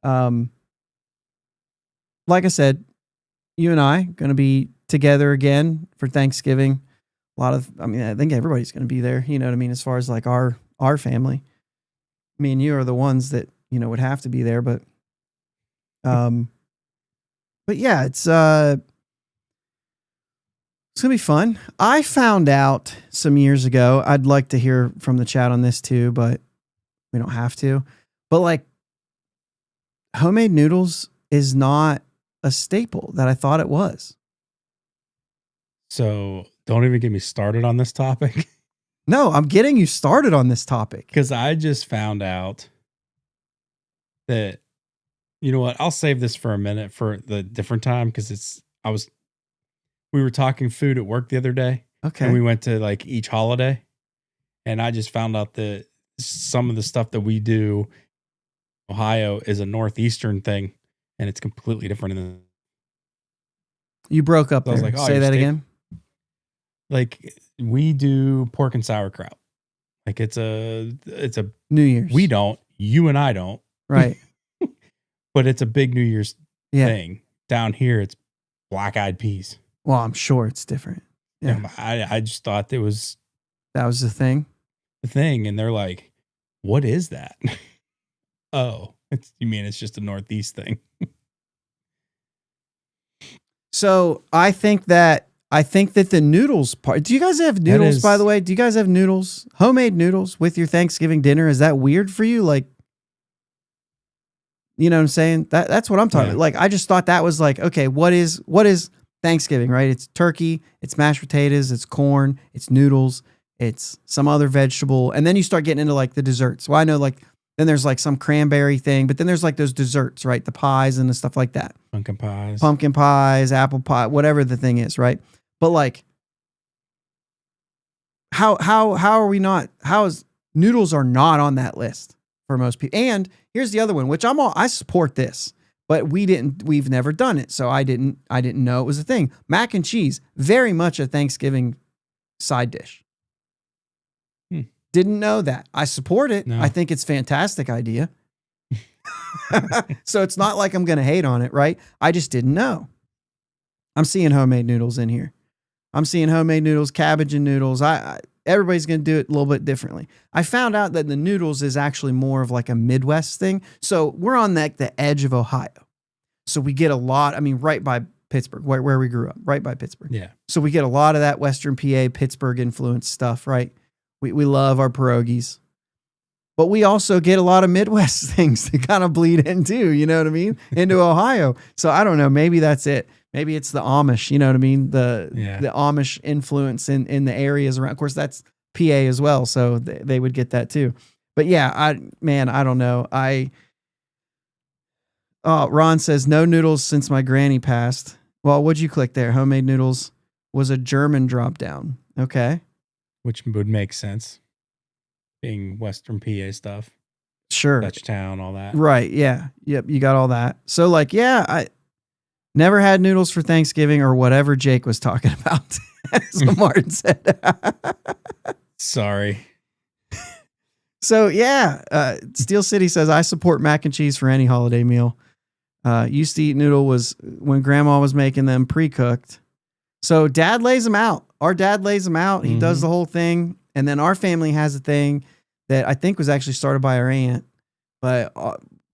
like I said, you and I going to be together again for Thanksgiving. I think everybody's going to be there, you know what I mean, as far as like our family. me and you are the ones that, would have to be there, but yeah, it's going to be fun. I found out some years ago, I'd like to hear from the chat on this too, but we don't have to. But like, homemade noodles is not a staple that I thought it was. So don't even get me started on this topic. No, I'm getting you started on this topic. Because I just found out that, you know what, I'll save this for a minute for the different time, because we were talking food at work the other day. Okay. And we went to like each holiday. And I just found out that some of the stuff that we do in Ohio is a Northeastern thing. And it's completely different. You broke up there. I was like, say that again. Like, we do pork and sauerkraut. Like, it's a New Year's. We don't. You and I don't. Right. But it's a big New Year's thing. Down here, it's black-eyed peas. Well, I'm sure it's different. Yeah. I just thought that was the thing. The thing, and they're like, "What is that?" Oh, you mean it's just a Northeast thing? So I think that the noodles part. Do you guys have noodles, by the way? Do you guys have noodles, homemade noodles with your Thanksgiving dinner? Is that weird for you? Like, you know what I'm saying? That's what I'm talking about. Like, I just thought that was like, okay, what is Thanksgiving, right? It's turkey, it's mashed potatoes, it's corn, it's noodles, it's some other vegetable. And then you start getting into like the desserts. Well, I know like, then there's like some cranberry thing, but then there's like those desserts, right? The pies and the stuff like that. Pumpkin pies, apple pie, whatever the thing is, right? But like, how are we not? How is noodles are not on that list for most people? And here's the other one, which I support this, but we've never done it, so I didn't know it was a thing. Mac and cheese, very much a Thanksgiving side dish. Didn't know that. I support it. No. I think it's a fantastic idea. So it's not like I'm going to hate on it, right? I just didn't know. I'm seeing homemade noodles in here. I'm seeing homemade noodles, cabbage and noodles. Everybody's going to do it a little bit differently. I found out that the noodles is actually more of like a Midwest thing. So we're on the edge of Ohio. So we get a lot, right by Pittsburgh, where we grew up, right by Pittsburgh. Yeah. So we get a lot of that Western PA, Pittsburgh influence stuff, right? We love our pierogies. But we also get a lot of Midwest things that kind of bleed into, you know what I mean? Into Ohio. So I don't know. Maybe that's it. Maybe it's the Amish, you know what I mean? The Amish influence in the areas around. Of course, that's PA as well. So they would get that too. But yeah, I don't know. Ron says, no noodles since my granny passed. Well, what'd you click there? Homemade noodles was a German drop down. Okay. Which would make sense. Being Western PA stuff. Sure. Dutchtown, all that. Right. Yeah. Yep. You got all that. So like, yeah, I never had noodles for Thanksgiving or whatever Jake was talking about. As Martin said. Sorry. So yeah, Steel City says, I support mac and cheese for any holiday meal. Used to eat noodle was when grandma was making them pre-cooked. So dad lays them out. Our dad lays them out. He does the whole thing. And then our family has a thing that I think was actually started by our aunt. But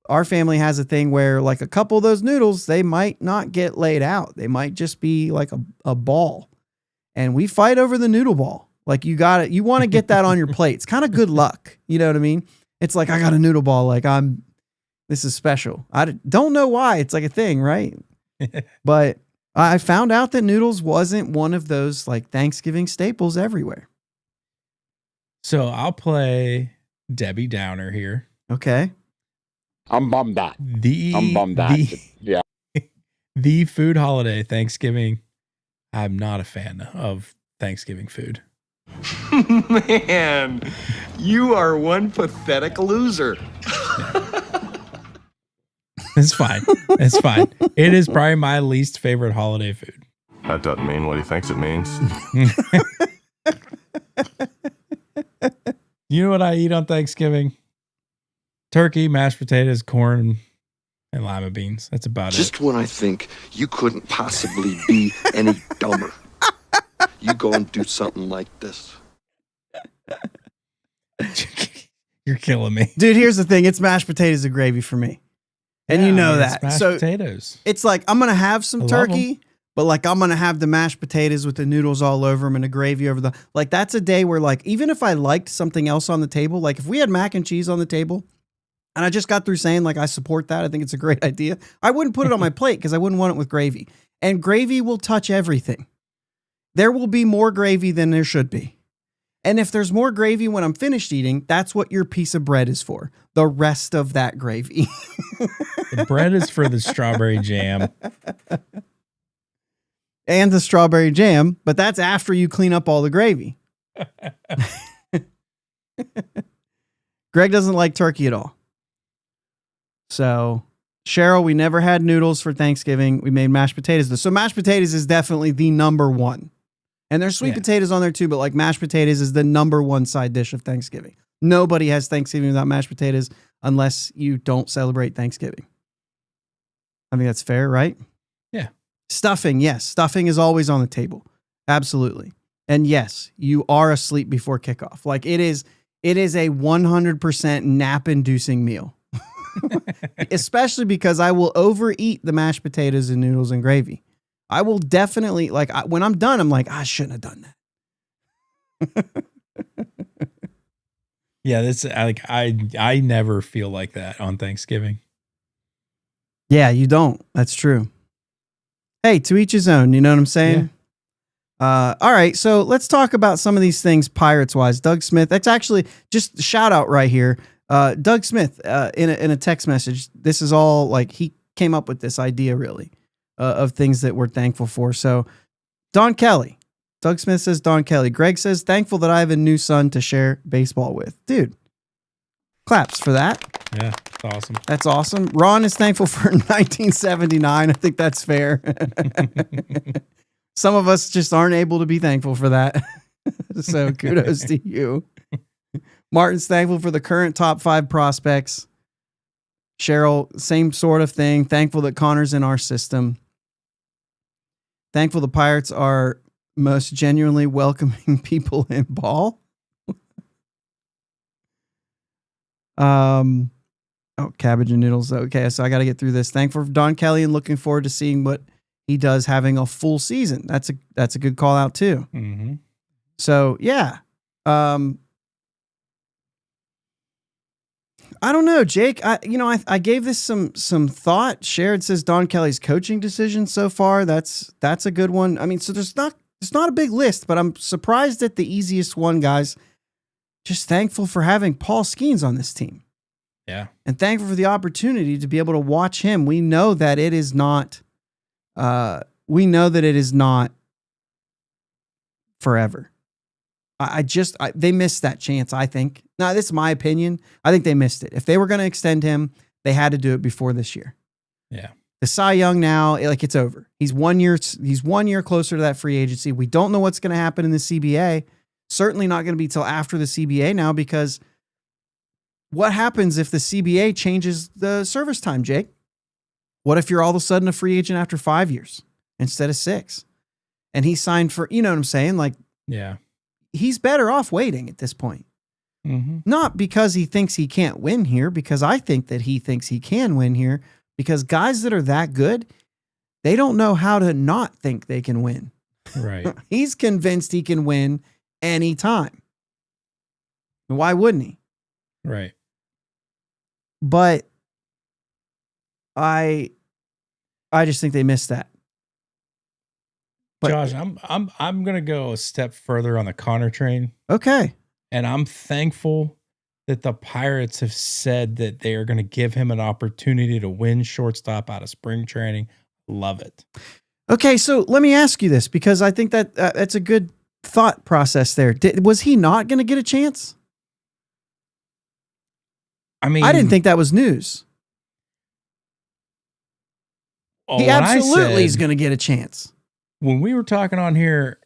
our family has a thing where like a couple of those noodles, they might not get laid out. They might just be like a ball. And we fight over the noodle ball. Like you want to get that on your plate. It's kind of good luck. You know what I mean? It's like, I got a noodle ball. Like this is special. I don't know why. It's like a thing, right? But I found out that noodles wasn't one of those like Thanksgiving staples everywhere. So I'll play Debbie Downer here. Okay. I'm bummed out. Yeah. The food holiday, Thanksgiving. I'm not a fan of Thanksgiving food. Man, you are one pathetic loser. It's fine. It's fine. It is probably my least favorite holiday food. That doesn't mean what he thinks it means. You know what I eat on Thanksgiving? Turkey, mashed potatoes, corn, and lima beans. That's about it. Just when I think you couldn't possibly be any dumber, you go and do something like this. You're killing me. Dude, here's the thing. It's mashed potatoes and gravy for me. And you know that. Mashed potatoes. It's like, I'm going to have some turkey, but like, I'm going to have the mashed potatoes with the noodles all over them and the gravy over like, that's a day where like, even if I liked something else on the table, like if we had mac and cheese on the table and I just got through saying like, I support that, I think it's a great idea, I wouldn't put it on my plate because I wouldn't want it with gravy. And gravy will touch everything. There will be more gravy than there should be. And if there's more gravy when I'm finished eating, that's what your piece of bread is for. The rest of that gravy. The bread is for the strawberry jam. And the strawberry jam, but that's after you clean up all the gravy. Greg doesn't like turkey at all. So, Cheryl, we never had noodles for Thanksgiving. We made mashed potatoes. So mashed potatoes is definitely the number one. And there's sweet potatoes on there too, but like mashed potatoes is the number one side dish of Thanksgiving. Nobody has Thanksgiving without mashed potatoes unless you don't celebrate Thanksgiving. I think that's fair, right? Yeah. Stuffing, yes. Stuffing is always on the table. Absolutely. And yes, you are asleep before kickoff. Like it is a 100% nap-inducing meal. Especially because I will overeat the mashed potatoes and noodles and gravy. I will definitely, like, when I'm done, I'm like, I shouldn't have done that. Yeah, that's like I never feel like that on Thanksgiving. Yeah, you don't. That's true. Hey, to each his own. You know what I'm saying? Yeah. All right, so let's talk about some of these things Pirates-wise. Doug Smith, that's actually just a shout out right here. Doug Smith, in a text message, this is all like he came up with this idea really of things that we're thankful for. So Don Kelly, Doug Smith says Don Kelly. Greg says, thankful that I have a new son to share baseball with. Dude, claps for that. Yeah, that's awesome. That's awesome. Ron is thankful for 1979. I think that's fair. Some of us just aren't able to be thankful for that. So kudos to you. Martin's thankful for the current top 5 prospects. Cheryl, same sort of thing. Thankful that Connor's in our system. Thankful the Pirates are most genuinely welcoming people in ball. Cabbage and noodles. Okay, so I got to get through this. Thankful for Don Kelly and looking forward to seeing what he does having a full season. That's a good call out too. Mm-hmm. So yeah. I don't know, Jake. I gave this some thought. Sharon says Don Kelly's coaching decision so far. That's a good one. I mean, so it's not a big list, but I'm surprised at the easiest one, guys. Just thankful for having Paul Skeens on this team. Yeah. And thankful for the opportunity to be able to watch him. We know that it is not forever. They missed that chance, I think. Now, this is my opinion. I think they missed it. If they were going to extend him, they had to do it before this year. Yeah. The Cy Young now, like it's over. He's 1 year closer to that free agency. We don't know what's going to happen in the CBA. Certainly not going to be till after the CBA now, because what happens if the CBA changes the service time, Jake? What if you're all of a sudden a free agent after 5 years instead of 6? And he signed for, you know what I'm saying? Like, yeah. He's better off waiting at this point. Mm-hmm. Not because he thinks he can't win here, because I think that he thinks he can win here, because guys that are that good, they don't know how to not think they can win. Right. He's convinced he can win anytime. Why wouldn't he? Right. But I just think they missed that. But, Josh, I'm gonna go a step further on the Connor train. Okay. And I'm thankful that the Pirates have said that they are going to give him an opportunity to win shortstop out of spring training. Love it. Okay, so let me ask you this, because I think that that's a good thought process there. Was he not going to get a chance? I mean, I didn't think that was news. He absolutely is going to get a chance. When we were talking on here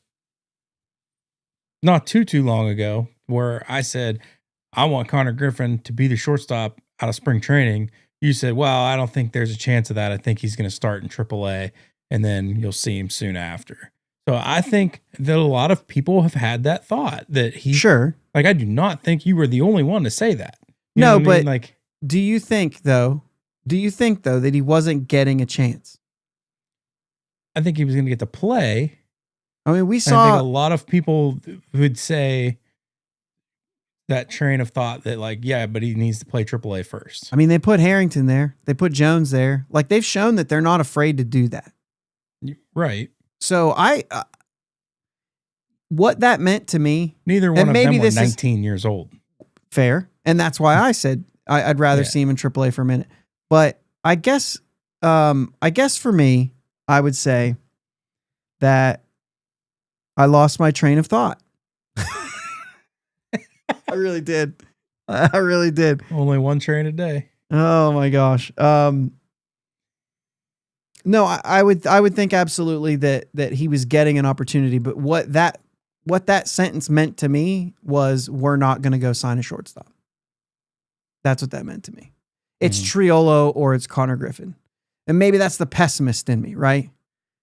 not too long ago, where I said, I want Connor Griffin to be the shortstop out of spring training, you said, well, I don't think there's a chance of that. I think he's going to start in AAA, and then you'll see him soon after. So I think that a lot of people have had that thought that he, sure. Like, I do not think you were the only one to say that. No, but like, do you think though that he wasn't getting a chance? I think he was going to get to play. I mean, I think a lot of people would say that train of thought that like, yeah, but he needs to play AAA first. I mean, they put Harrington there. They put Jones there. Like, they've shown that they're not afraid to do that. Right. So what that meant to me. Neither one of them were 19 years old. Fair. And that's why I said I'd rather see him in AAA for a minute. But I guess for me, I would say that I lost my train of thought. I really did. I really did. Only one train a day. Oh my gosh. No, I would think absolutely that he was getting an opportunity, but what that sentence meant to me was we're not going to go sign a shortstop. That's what that meant to me. It's Triolo or it's Connor Griffin. And maybe that's the pessimist in me, right?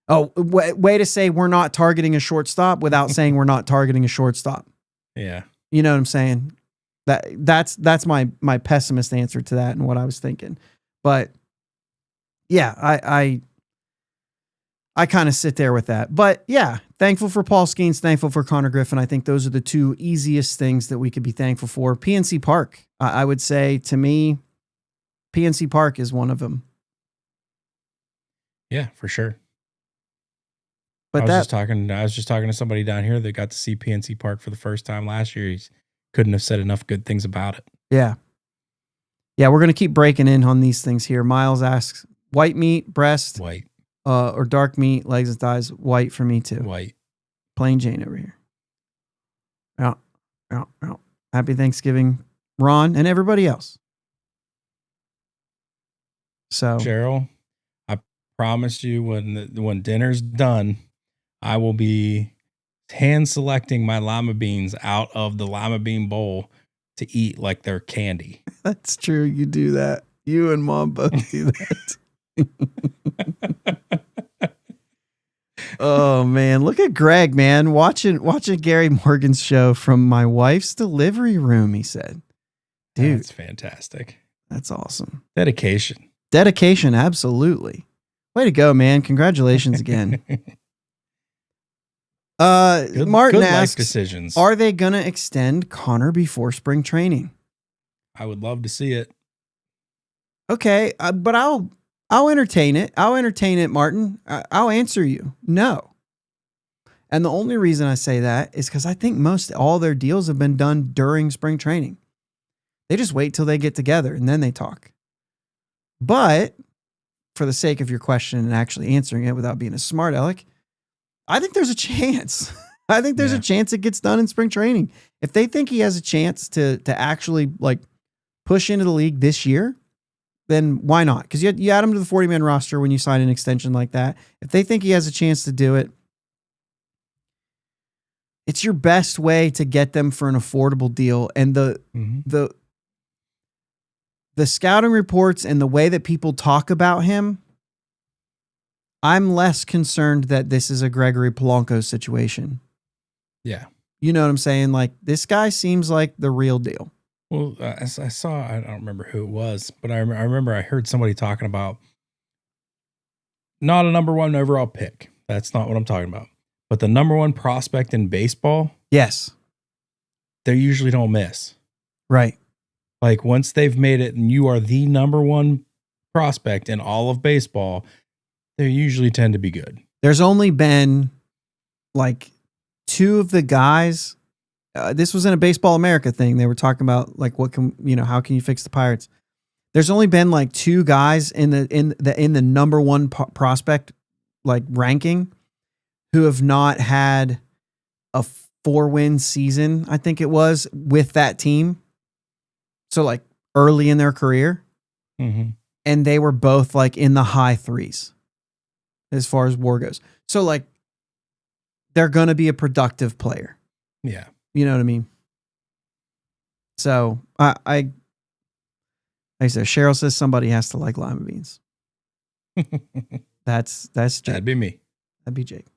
Oh, way to say we're not targeting a shortstop without saying we're not targeting a shortstop. Yeah. You know what I'm saying? That's my pessimist answer to that and what I was thinking. But yeah, I kind of sit there with that. But yeah, thankful for Paul Skeens, thankful for Connor Griffin. I think those are the two easiest things that we could be thankful for. PNC Park, I would say to me, PNC Park is one of them. Yeah, for sure. But I was just talking to somebody down here that got to see PNC Park for the first time last year. He couldn't have said enough good things about it. Yeah. Yeah, we're going to keep breaking in on these things here. Miles asks, white meat, breast, white, or dark meat, legs and thighs, white for me too. White. Plain Jane over here. Yeah. Happy Thanksgiving, Ron, and everybody else. So, Cheryl, I promise you when dinner's done, I will be hand selecting my lima beans out of the lima bean bowl to eat like they're candy. That's true. You do that. You and Mom both do that. Oh man, look at Greg, man, watching Gary Morgan's show from my wife's delivery room. He said, "Dude, that's fantastic. That's awesome. Dedication, absolutely. Way to go, man! Congratulations again." Martin asks, decisions. Are they gonna extend Connor before spring training? I would love to see it. Okay, but I'll entertain it. Martin. I'll answer you. No. And the only reason I say that is because I think all their deals have been done during spring training. They just wait till they get together and then they talk. But for the sake of your question and actually answering it without being a smart aleck, I think there's a chance. I think there's a chance it gets done in spring training. If they think he has a chance to actually like push into the league this year, then why not? Because you add him to the 40-man roster when you sign an extension like that. If they think he has a chance to do it, it's your best way to get them for an affordable deal. And the scouting reports and the way that people talk about him, I'm less concerned that this is a Gregory Polanco situation. Yeah. You know what I'm saying? Like, this guy seems like the real deal. Well, I don't remember who it was, but I remember I heard somebody talking about not a number one overall pick. That's not what I'm talking about. But the number one prospect in baseball. Yes. They usually don't miss. Right. Like once they've made it and you are the number one prospect in all of baseball, they usually tend to be good. There's only been like two of the guys. This was in a Baseball America thing. They were talking about like how can you fix the Pirates? There's only been like two guys in the number one prospect like ranking who have not had a 4-win season, I think it was, with that team. So like early in their career. Mm-hmm. And they were both like in the high 3s as far as WAR goes. So like they're going to be a productive player. Yeah. You know what I mean? So like I said, Cheryl says somebody has to like lima beans. That's Jake. That'd be me. That'd be Jake.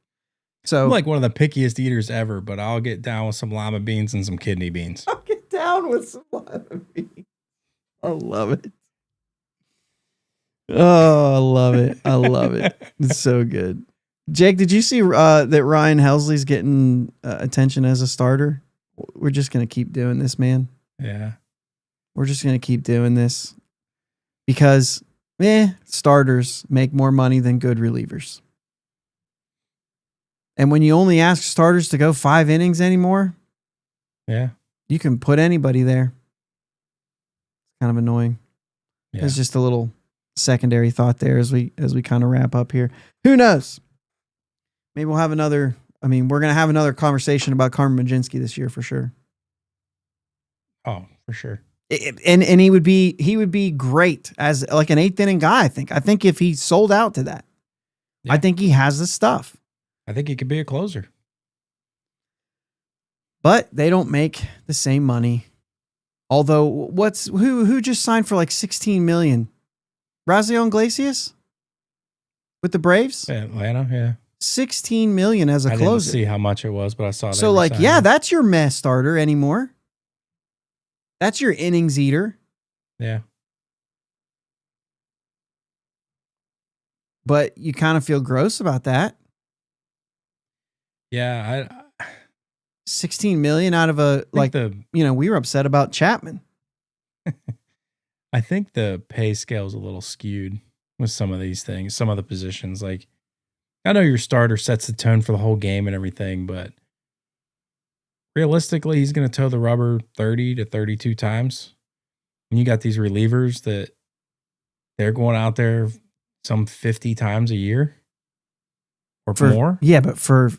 So I'm like one of the pickiest eaters ever, but I'll get down with some lima beans and some kidney beans. I'll get down with some lima beans. I love it. Oh, I love it. I love it. It's so good. Jake, did you see that Ryan Helsley's getting attention as a starter? We're just going to keep doing this, man. Yeah. We're just going to keep doing this because, starters make more money than good relievers. And when you only ask starters to go 5 innings anymore, you can put anybody there. It's kind of annoying. Yeah. It's just a little secondary thought there as we kind of wrap up here. Who knows? Maybe we'll have another. I mean, we're going to have another conversation about Carmen Mlodzinski this year for sure. Oh, for sure. And he would be great as like an 8th inning guy. I think if he sold out to that, I think he has the stuff. I think he could be a closer. But they don't make the same money. Although who just signed for like $16 million? Raisel Iglesias with the Braves? Atlanta, yeah. $16 million as a closer. I didn't see how much it was, but I saw that. So that's your mess starter anymore. That's your innings eater. Yeah. But you kind of feel gross about that. Yeah, 16 million out of we were upset about Chapman. I think the pay scale is a little skewed with some of these things, some of the positions. Like, I know your starter sets the tone for the whole game and everything, but realistically, he's going to toe the rubber 30 to 32 times. And you got these relievers that they're going out there some 50 times a year or more. Yeah, but for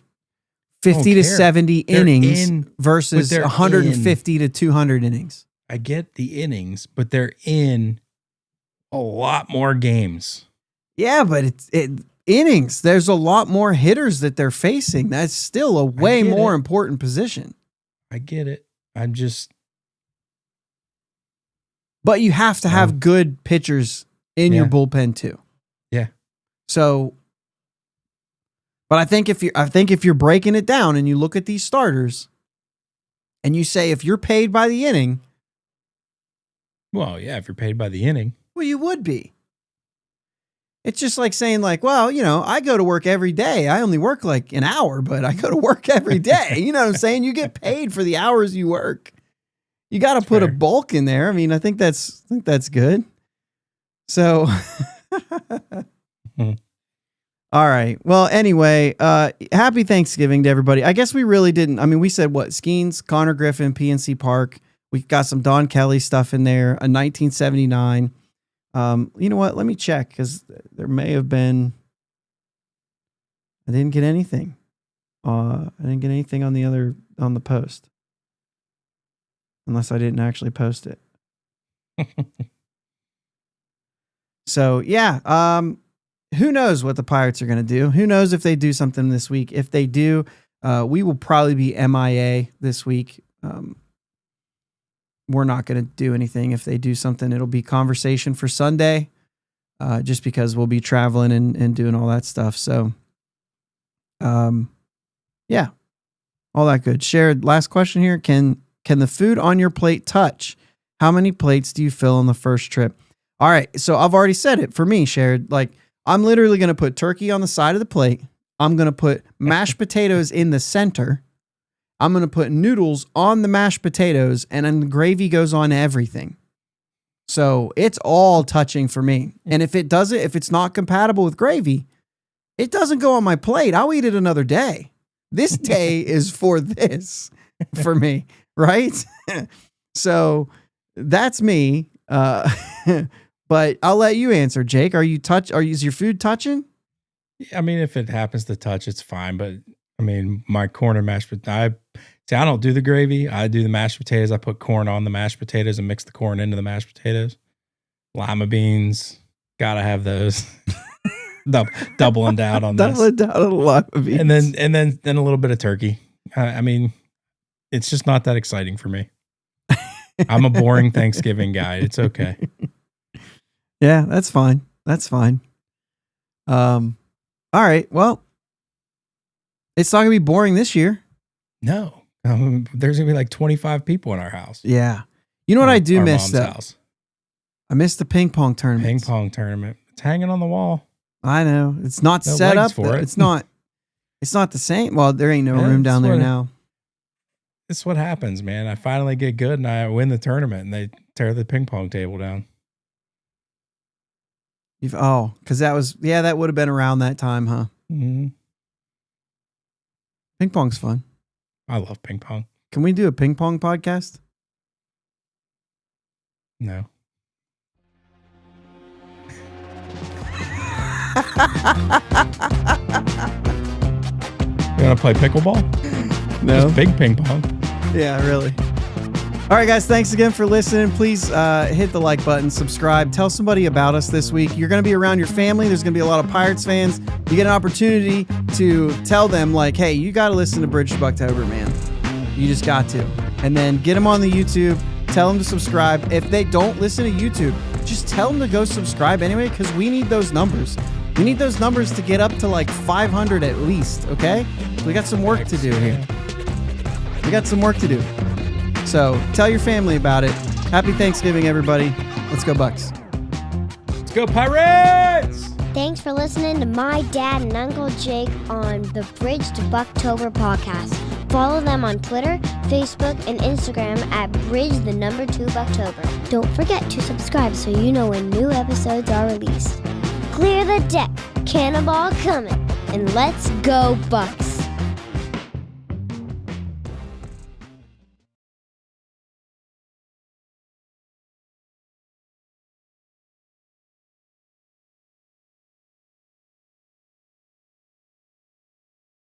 50 to 70 innings versus 150 to 200 innings. I get the innings, but they're in a lot more games. Yeah, but it's innings. There's a lot more hitters that they're facing. That's still a way more important position. I get it. But you have to have good pitchers in your bullpen too. Yeah. So, but I think if you're breaking it down and you look at these starters and you say, if you're paid by the inning. Well, yeah, if you're paid by the inning. Well, you would be. It's just like saying I go to work every day. I only work like an hour, but I go to work every day. You know what I'm saying? You get paid for the hours you work. You got to put a bulk in there. I mean, I think that's good. So, All right. Well, anyway, happy Thanksgiving to everybody. I guess we really didn't. I mean, we said Skeens, Connor Griffin, PNC Park. We got some Don Kelly stuff in there, a 1979. You know what? Let me check because there may have been. I didn't get anything. I didn't get anything on the post, unless I didn't actually post it. So yeah, who knows what the Pirates are going to do? Who knows if they do something this week? If they do, we will probably be MIA this week. We're not going to do anything. If they do something, it'll be conversation for Sunday, just because we'll be traveling and doing all that stuff. So, yeah, all that good. Shared, last question here. Can the food on your plate touch? How many plates do you fill on the first trip? All right. So I've already said it for me, Shared. I'm literally going to put turkey on the side of the plate. I'm going to put mashed potatoes in the center. I'm going to put noodles on the mashed potatoes, and then the gravy goes on everything. So it's all touching for me. And if it's not compatible with gravy, it doesn't go on my plate. I'll eat it another day. This day is for this, for me, right? So that's me. But I'll let you answer, Jake. Is your food touching? I mean, if it happens to touch, it's fine. But I mean, my corn and mashed potatoes. I don't do the gravy. I do the mashed potatoes. I put corn on the mashed potatoes and mix the corn into the mashed potatoes. Lima beans, gotta have those. Doubling down on this. Doubling down on lima beans, and then a little bit of turkey. I mean, it's just not that exciting for me. I'm a boring Thanksgiving guy. It's okay. Yeah, that's fine. That's fine. All right. Well, it's not gonna be boring this year. No. There's gonna be like 25 people in our house. Yeah. You know what I do miss though? House. I missed the ping pong tournament. Ping pong tournament. It's hanging on the wall. I know. It's not No set legs up. for it. It's not the same. Well, there ain't no room down there now. This is what happens, man. I finally get good and I win the tournament and they tear the ping pong table down. Because that would have been around that time, huh? Mm-hmm. Ping pong's fun. I love ping pong. Can we do a ping pong podcast? No. You want to play pickleball? No. Just big ping pong. Yeah, really. All right, guys, thanks again for listening. Please hit the like button, subscribe, tell somebody about us this week. You're going to be around your family. There's going to be a lot of Pirates fans. You get an opportunity to tell them, like, hey, you got to listen to Bridge to Buctober, man. You just got to. And then get them on the YouTube. Tell them to subscribe. If they don't listen to YouTube, just tell them to go subscribe anyway, because we need those numbers. We need those numbers to get up to like 500 at least, okay? We got some work to do here. We got some work to do. So tell your family about it. Happy Thanksgiving, everybody. Let's go Bucks. Let's go Pirates! Thanks for listening to my dad and Uncle Jake on the Bridge to Buctober podcast. Follow them on Twitter, Facebook, and Instagram at Bridge2Buctober. Don't forget to subscribe so you know when new episodes are released. Clear the deck, cannonball coming, and let's go Bucks!